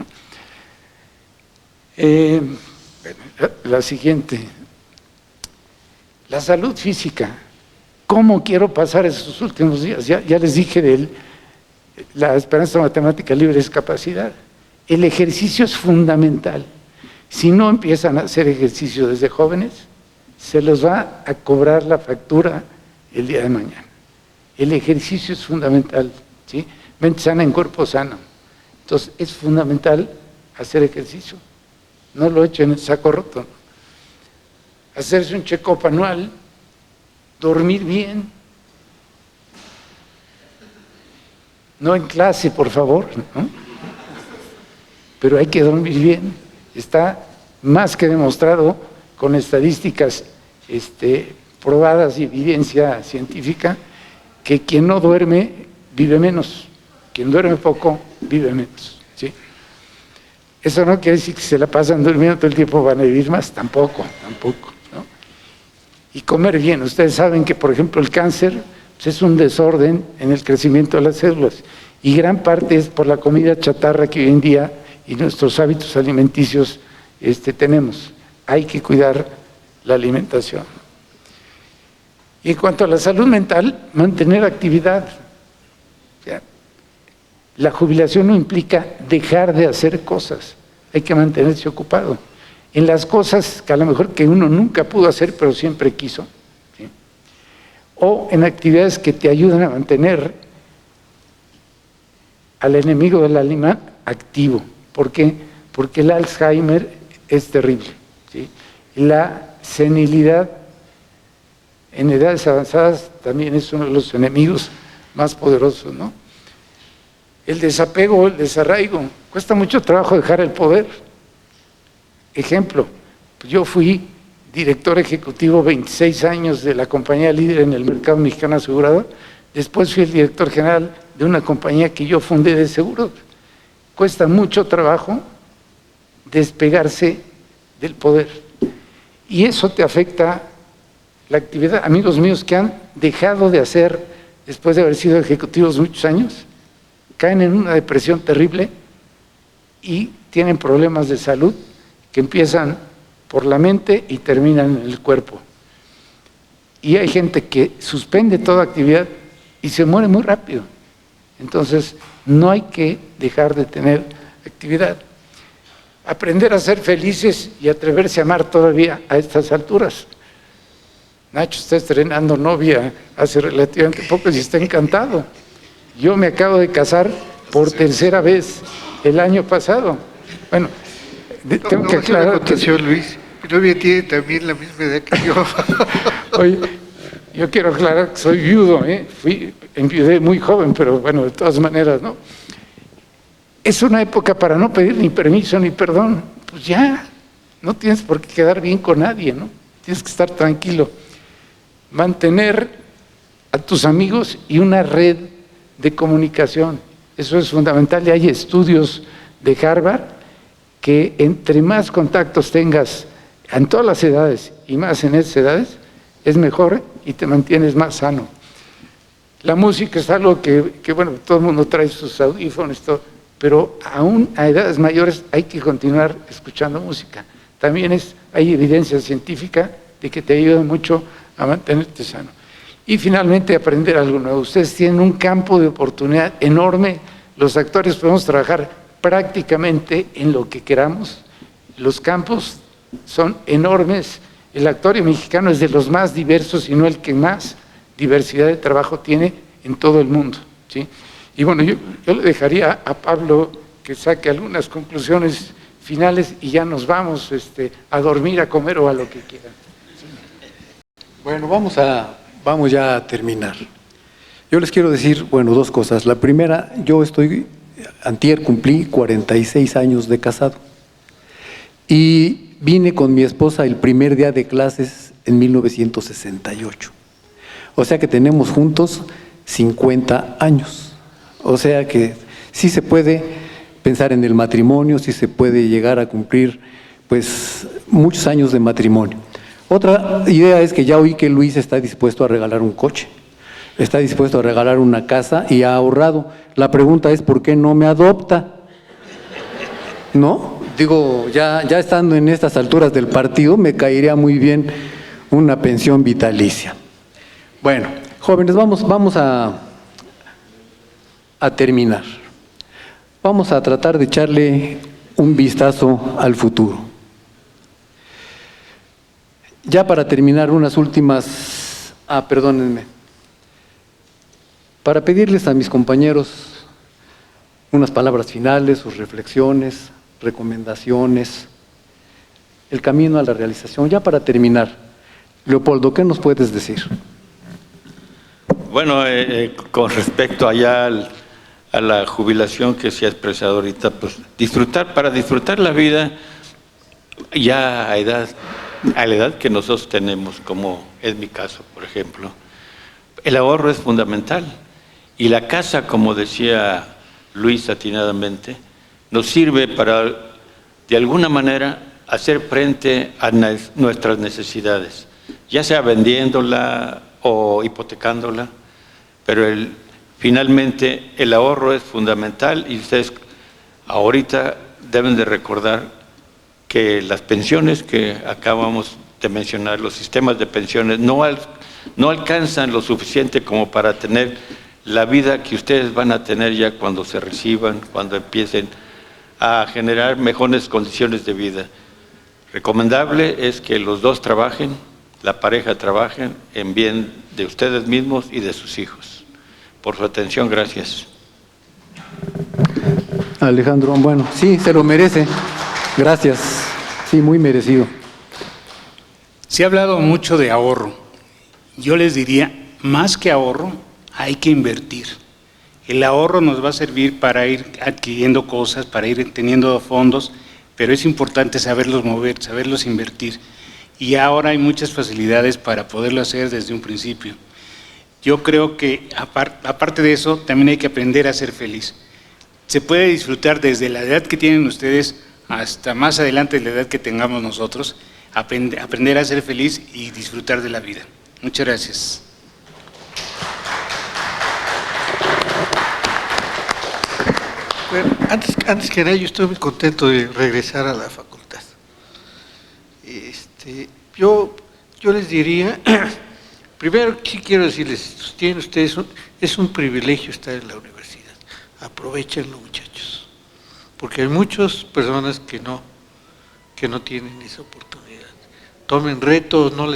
La siguiente, la salud física. ¿Cómo quiero pasar esos últimos días? Ya les dije de la esperanza matemática libre es capacidad. El ejercicio es fundamental. Si no empiezan a hacer ejercicio desde jóvenes, se los va a cobrar la factura el día de mañana. El ejercicio es fundamental, ¿sí? Mente sana en cuerpo sano. Entonces, es fundamental hacer ejercicio. No lo echen en el saco roto. Hacerse un check-up anual, dormir bien. No en clase, por favor, ¿no? Pero hay que dormir bien. Está más que demostrado con estadísticas probadas y evidencia científica que quien no duerme vive menos, quien duerme poco vive menos, ¿sí? Eso no quiere decir que se la pasan durmiendo todo el tiempo van a vivir más, tampoco, ¿no? Y comer bien. Ustedes saben que, por ejemplo, el cáncer pues, es un desorden en el crecimiento de las células y gran parte es por la comida chatarra que hoy en día y nuestros hábitos alimenticios tenemos. Hay que cuidar la alimentación. Y en cuanto a la salud mental, mantener actividad. O sea, la jubilación no implica dejar de hacer cosas, hay que mantenerse ocupado en las cosas que a lo mejor que uno nunca pudo hacer, pero siempre quiso, ¿sí? O en actividades que te ayudan a mantener al enemigo del alma activo. ¿Por qué? Porque el Alzheimer es terrible, ¿sí? La senilidad en edades avanzadas también es uno de los enemigos más poderosos, ¿no? El desapego, el desarraigo. Cuesta mucho trabajo dejar el poder. Ejemplo, yo fui director ejecutivo 26 años de la compañía líder en el mercado mexicano asegurador. Después fui el director general de una compañía que yo fundé de seguros. Cuesta mucho trabajo despegarse del poder. Y eso te afecta la actividad. Amigos míos que han dejado de hacer, después de haber sido ejecutivos muchos años, caen en una depresión terrible y tienen problemas de salud que empiezan por la mente y terminan en el cuerpo. Y hay gente que suspende toda actividad y se muere muy rápido. Entonces, no hay que dejar de tener actividad. Aprender a ser felices y atreverse a amar todavía a estas alturas. Nacho está estrenando novia hace relativamente poco y está encantado. Yo me acabo de casar por tercera vez el año pasado. Bueno, tengo que aclarar que Luis, mi novia tiene también la misma edad que yo. Oye, yo quiero aclarar que soy viudo, enviudé muy joven, pero bueno, de todas maneras, ¿no? Es una época para no pedir ni permiso ni perdón. Pues ya, no tienes por qué quedar bien con nadie, ¿no? Tienes que estar tranquilo. mantener a tus amigos y una red de comunicación. Eso es fundamental y hay estudios de Harvard que entre más contactos tengas en todas las edades y más en esas edades, es mejor y te mantienes más sano. La música es algo que bueno, todo el mundo trae sus audífonos, todo, pero aún a edades mayores hay que continuar escuchando música. También hay evidencia científica de que te ayuda mucho a mantenerte sano. Y finalmente aprender algo nuevo. Ustedes tienen un campo de oportunidad enorme. Los actores podemos trabajar prácticamente en lo que queramos. Los campos son enormes. El actor mexicano es de los más diversos y no el que más diversidad de trabajo tiene en todo el mundo, ¿sí? Y bueno, yo le dejaría a Pablo que saque algunas conclusiones finales y ya nos vamos a dormir, a comer o a lo que quieran. Bueno, vamos ya a terminar. Yo les quiero decir, bueno, dos cosas. La primera, antier cumplí 46 años de casado y vine con mi esposa el primer día de clases en 1968. O sea que tenemos juntos 50 años. O sea que sí se puede pensar en el matrimonio, sí se puede llegar a cumplir pues muchos años de matrimonio. Otra idea es que ya oí que Luis está dispuesto a regalar un coche, está dispuesto a regalar una casa y ha ahorrado. La pregunta es, ¿por qué no me adopta? ¿No? Digo, ya estando en estas alturas del partido, me caería muy bien una pensión vitalicia. Bueno, jóvenes, vamos a terminar. Vamos a tratar de echarle un vistazo al futuro. Ya para terminar, unas últimas... perdónenme. Para pedirles a mis compañeros unas palabras finales, sus reflexiones, recomendaciones, el camino a la realización. Ya para terminar, Leopoldo, ¿qué nos puedes decir? Bueno, con respecto allá a la jubilación que se ha expresado ahorita, pues para disfrutar la vida ya a la edad que nosotros tenemos, como es mi caso, por ejemplo, el ahorro es fundamental. Y la casa, como decía Luis atinadamente, nos sirve para, de alguna manera, hacer frente a nuestras necesidades, ya sea vendiéndola o hipotecándola, pero finalmente el ahorro es fundamental y ustedes ahorita deben de recordar que las pensiones que acabamos de mencionar, los sistemas de pensiones, no alcanzan lo suficiente como para tener la vida que ustedes van a tener ya cuando se reciban, cuando empiecen a generar mejores condiciones de vida. Recomendable es que los dos trabajen, la pareja trabajen en bien de ustedes mismos y de sus hijos. Por su atención, gracias. Alejandro, bueno, sí, se lo merece. Gracias. Sí, muy merecido. Se ha hablado mucho de ahorro. Yo les diría, más que ahorro, hay que invertir. El ahorro nos va a servir para ir adquiriendo cosas, para ir teniendo fondos, pero es importante saberlos mover, saberlos invertir. Y ahora hay muchas facilidades para poderlo hacer desde un principio. Yo creo que, aparte de eso, también hay que aprender a ser feliz. Se puede disfrutar desde la edad que tienen ustedes hasta más adelante de la edad que tengamos nosotros, aprender a ser feliz y disfrutar de la vida. Muchas gracias. Bueno, antes que nada, yo estoy muy contento de regresar a la facultad. Yo les diría, primero sí quiero decirles, tienen ustedes es un privilegio estar en la universidad. Aprovechenlo, muchachos, porque hay muchas personas que no tienen esa oportunidad. Tomen retos, no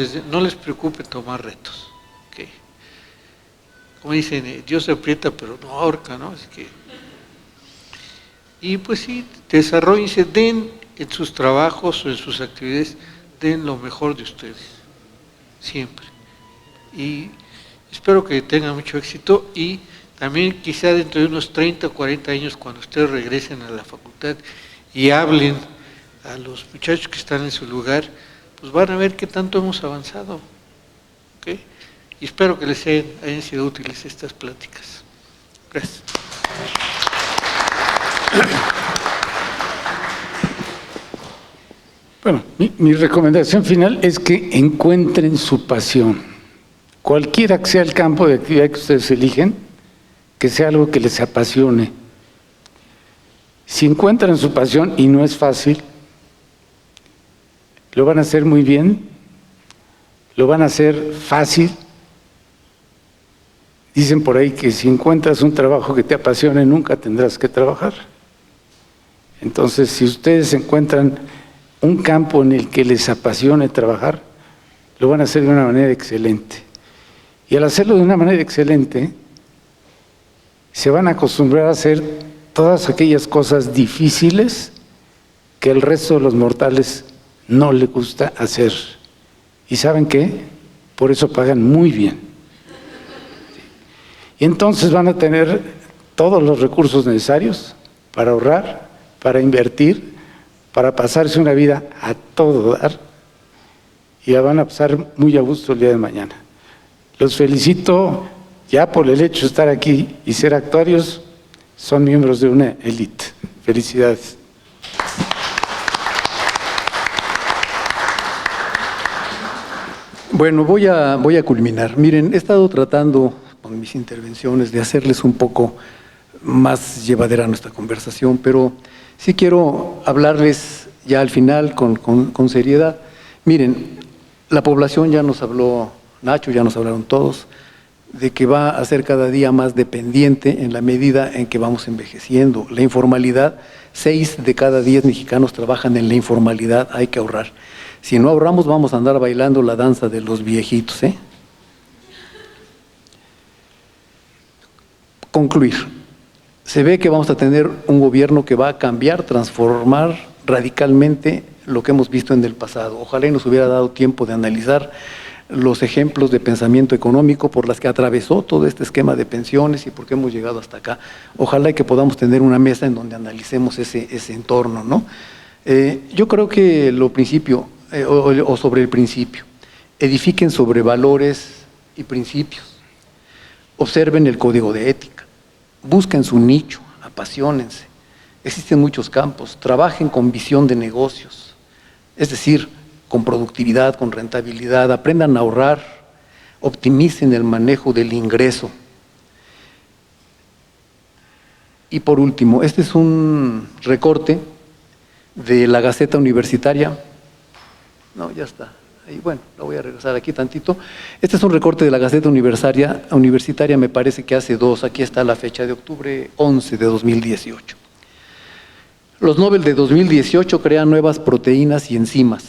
les preocupe tomar retos. ¿Okay? Como dicen, Dios se aprieta pero no ahorca, ¿no? Así que, y pues sí, desarrollense, den en sus trabajos o en sus actividades, den lo mejor de ustedes, siempre. Y espero que tengan mucho éxito y también quizá dentro de unos 30 o 40 años, cuando ustedes regresen a la facultad y hablen a los muchachos que están en su lugar, pues van a ver qué tanto hemos avanzado, ¿ok? Y espero que les hayan sido útiles estas pláticas. Gracias. Bueno, mi recomendación final es que encuentren su pasión. Cualquiera que sea el campo de actividad que ustedes eligen, que sea algo que les apasione. Si encuentran su pasión, y no es fácil, lo van a hacer muy bien, lo van a hacer fácil. Dicen por ahí que si encuentras un trabajo que te apasione, nunca tendrás que trabajar. Entonces, si ustedes encuentran un campo en el que les apasione trabajar, lo van a hacer de una manera excelente. Y al hacerlo de una manera excelente, se van a acostumbrar a hacer todas aquellas cosas difíciles que el resto de los mortales no les gusta hacer. ¿Y saben qué? Por eso pagan muy bien. Y entonces van a tener todos los recursos necesarios para ahorrar, para invertir, para pasarse una vida a todo dar, y la van a pasar muy a gusto el día de mañana. Los felicito ya por el hecho de estar aquí y ser actuarios, son miembros de una élite. Felicidades. Bueno, voy a culminar. Miren, he estado tratando con mis intervenciones de hacerles un poco más llevadera nuestra conversación, pero sí quiero hablarles ya al final con seriedad. Miren, la población ya nos habló, Nacho, ya nos hablaron todos, de que va a ser cada día más dependiente en la medida en que vamos envejeciendo. La informalidad, 6 de cada 10 mexicanos trabajan en la informalidad, hay que ahorrar. Si no ahorramos, vamos a andar bailando la danza de los viejitos, ¿eh? Concluir. Se ve que vamos a tener un gobierno que va a cambiar, transformar radicalmente lo que hemos visto en el pasado. Ojalá y nos hubiera dado tiempo de analizar los ejemplos de pensamiento económico por las que atravesó todo este esquema de pensiones y por qué hemos llegado hasta acá. Ojalá y que podamos tener una mesa en donde analicemos ese entorno, ¿no? Yo creo que lo principio, o sobre el principio, edifiquen sobre valores y principios, observen el código de ética, busquen su nicho, apasionense. Existen muchos campos, trabajen con visión de negocios, es decir, con productividad, con rentabilidad, aprendan a ahorrar, optimicen el manejo del ingreso. Y por último, este es un recorte de la Gaceta Universitaria. No, ya está. Ahí, bueno, lo voy a regresar aquí tantito. Este es un recorte de la Gaceta Universitaria, me parece que hace 2, aquí está la fecha de octubre 11 de 2018. Los Nobel de 2018 crean nuevas proteínas y enzimas.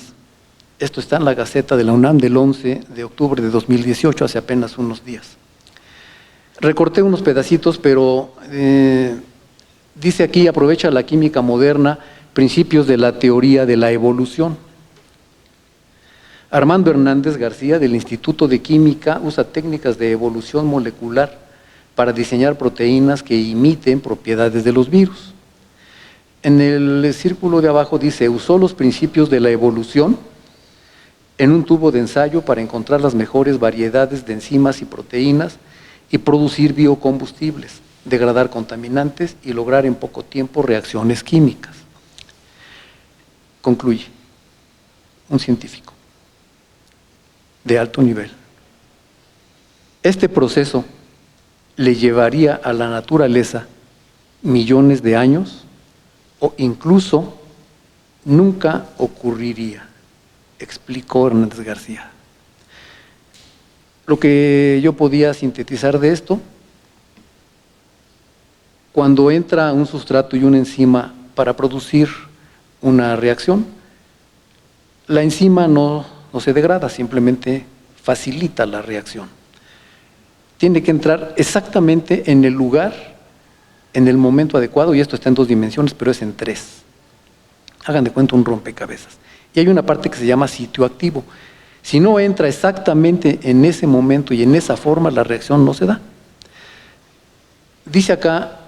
Esto está en la Gaceta de la UNAM del 11 de octubre de 2018, hace apenas unos días. Recorté unos pedacitos, pero dice aquí, aprovecha la química moderna, principios de la teoría de la evolución. Armando Hernández García, del Instituto de Química, usa técnicas de evolución molecular para diseñar proteínas que imiten propiedades de los virus. En el círculo de abajo dice, usó los principios de la evolución en un tubo de ensayo para encontrar las mejores variedades de enzimas y proteínas y producir biocombustibles, degradar contaminantes y lograr en poco tiempo reacciones químicas. Concluye, un científico de alto nivel. Este proceso le llevaría a la naturaleza millones de años o incluso nunca ocurriría, explicó Hernández García. Lo que yo podía sintetizar de esto, cuando entra un sustrato y una enzima para producir una reacción, la enzima no se degrada, simplemente facilita la reacción. Tiene que entrar exactamente en el lugar, en el momento adecuado, y esto está en 2 dimensiones, pero es en 3. Hagan de cuenta un rompecabezas. Y hay una parte que se llama sitio activo. Si no entra exactamente en ese momento y en esa forma, la reacción no se da. Dice acá,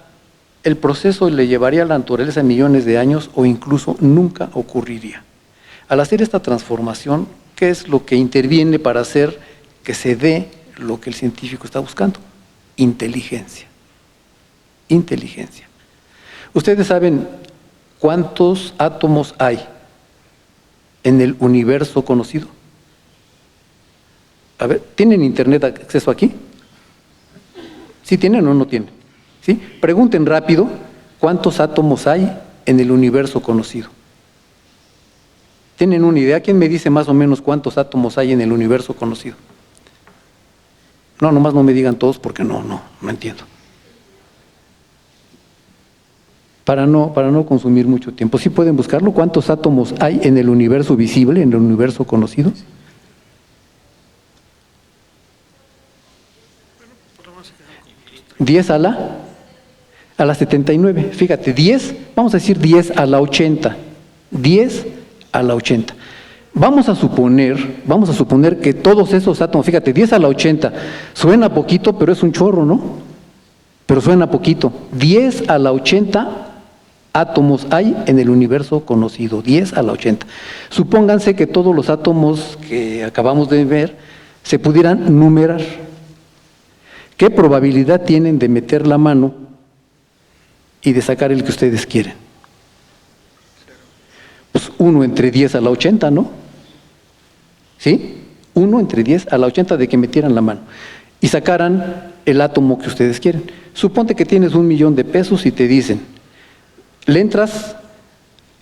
el proceso le llevaría a la naturaleza millones de años o incluso nunca ocurriría. Al hacer esta transformación, ¿qué es lo que interviene para hacer que se dé lo que el científico está buscando, inteligencia. Inteligencia. ¿Ustedes saben cuántos átomos hay en el universo conocido? A ver, ¿tienen internet acceso aquí? ¿Sí tienen o no tienen? ¿Sí? Pregunten rápido cuántos átomos hay en el universo conocido. ¿Tienen una idea? ¿Quién me dice más o menos cuántos átomos hay en el universo conocido? No, nomás no me digan todos porque no entiendo. Para no consumir mucho tiempo. ¿Sí pueden buscarlo? ¿Cuántos átomos hay en el universo visible, en el universo conocido? ¿10 a la 79? Fíjate, 10, vamos a decir 10 a la 80. 10 a la 80. Vamos a suponer que todos esos átomos, fíjate, 10 a la 80, suena poquito, pero es un chorro, ¿no? Pero suena poquito. 10 a la 80 átomos hay en el universo conocido, 10 a la 80. Supónganse que todos los átomos que acabamos de ver se pudieran numerar. ¿Qué probabilidad tienen de meter la mano y de sacar el que ustedes quieren? Pues 1 entre 10 a la 80, ¿no? ¿Sí? 1 entre 10 a la 80 de que metieran la mano y sacaran el átomo que ustedes quieren. Suponte que tienes $1,000,000 y te dicen, le entras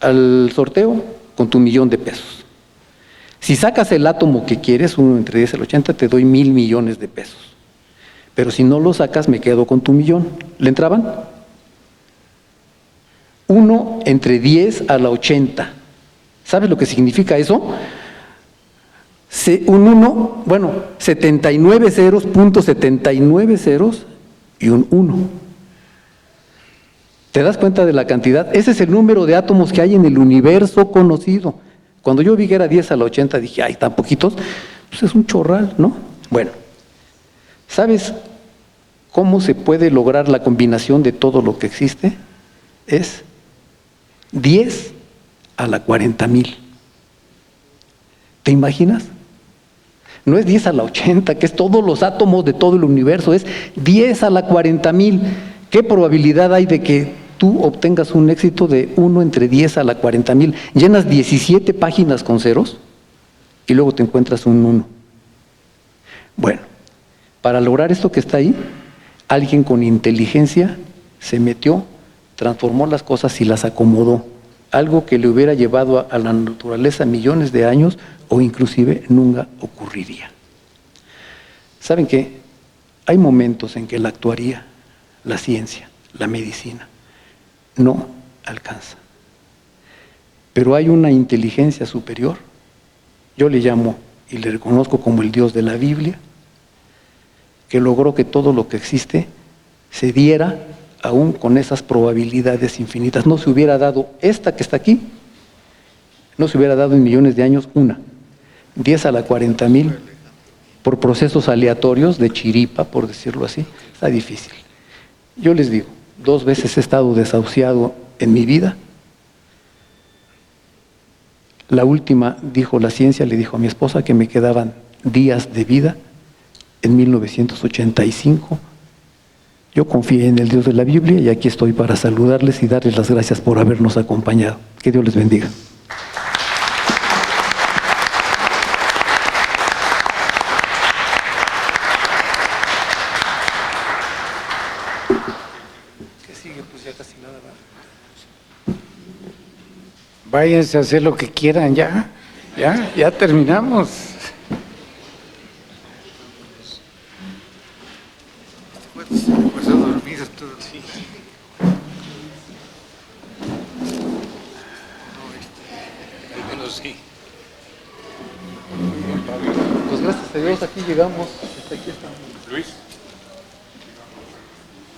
al sorteo con tu $1,000,000. Si sacas el átomo que quieres, 1 entre 10 a la 80, te doy $1,000,000,000. Pero si no lo sacas, me quedo con tu $1,000,000. ¿Le entraban? 1 entre 10 a la 80. ¿Sabes lo que significa eso? Un 1, bueno, 79 ceros, punto 79 ceros y un 1. ¿Te das cuenta de la cantidad? Ese es el número de átomos que hay en el universo conocido. Cuando yo vi que era 10 a la 80, dije, ay, tan poquitos, pues es un chorral, ¿no? Bueno, ¿sabes cómo se puede lograr la combinación de todo lo que existe? Es 10 a la 40,000. ¿Te imaginas? No es 10 a la 80, que es todos los átomos de todo el universo, es 10 a la 40,000. ¿Qué probabilidad hay de que tú obtengas un éxito de 1 entre 10 a la 40,000? Llenas 17 páginas con ceros y luego te encuentras un 1. Bueno, para lograr esto que está ahí, alguien con inteligencia se metió, transformó las cosas y las acomodó. Algo que le hubiera llevado a la naturaleza millones de años o inclusive nunca ocurriría. ¿Saben qué? Hay momentos en que la actuaría, la ciencia, la medicina, no alcanza. Pero hay una inteligencia superior, yo le llamo y le reconozco como el Dios de la Biblia, que logró que todo lo que existe se diera aún con esas probabilidades infinitas. No se hubiera dado esta que está aquí, no se hubiera dado en millones de años una. 10 a la 40,000 por procesos aleatorios de chiripa, por decirlo así, está difícil. Yo les digo, 2 veces he estado desahuciado en mi vida. La última, dijo la ciencia, le dijo a mi esposa que me quedaban días de vida en 1985. Yo confié en el Dios de la Biblia y aquí estoy para saludarles y darles las gracias por habernos acompañado. Que Dios les bendiga. ¿Qué sigue? Pues ya casi nada más. Váyanse a hacer lo que quieran ya terminamos. Pues gracias a Dios aquí llegamos, hasta aquí estamos. Luis.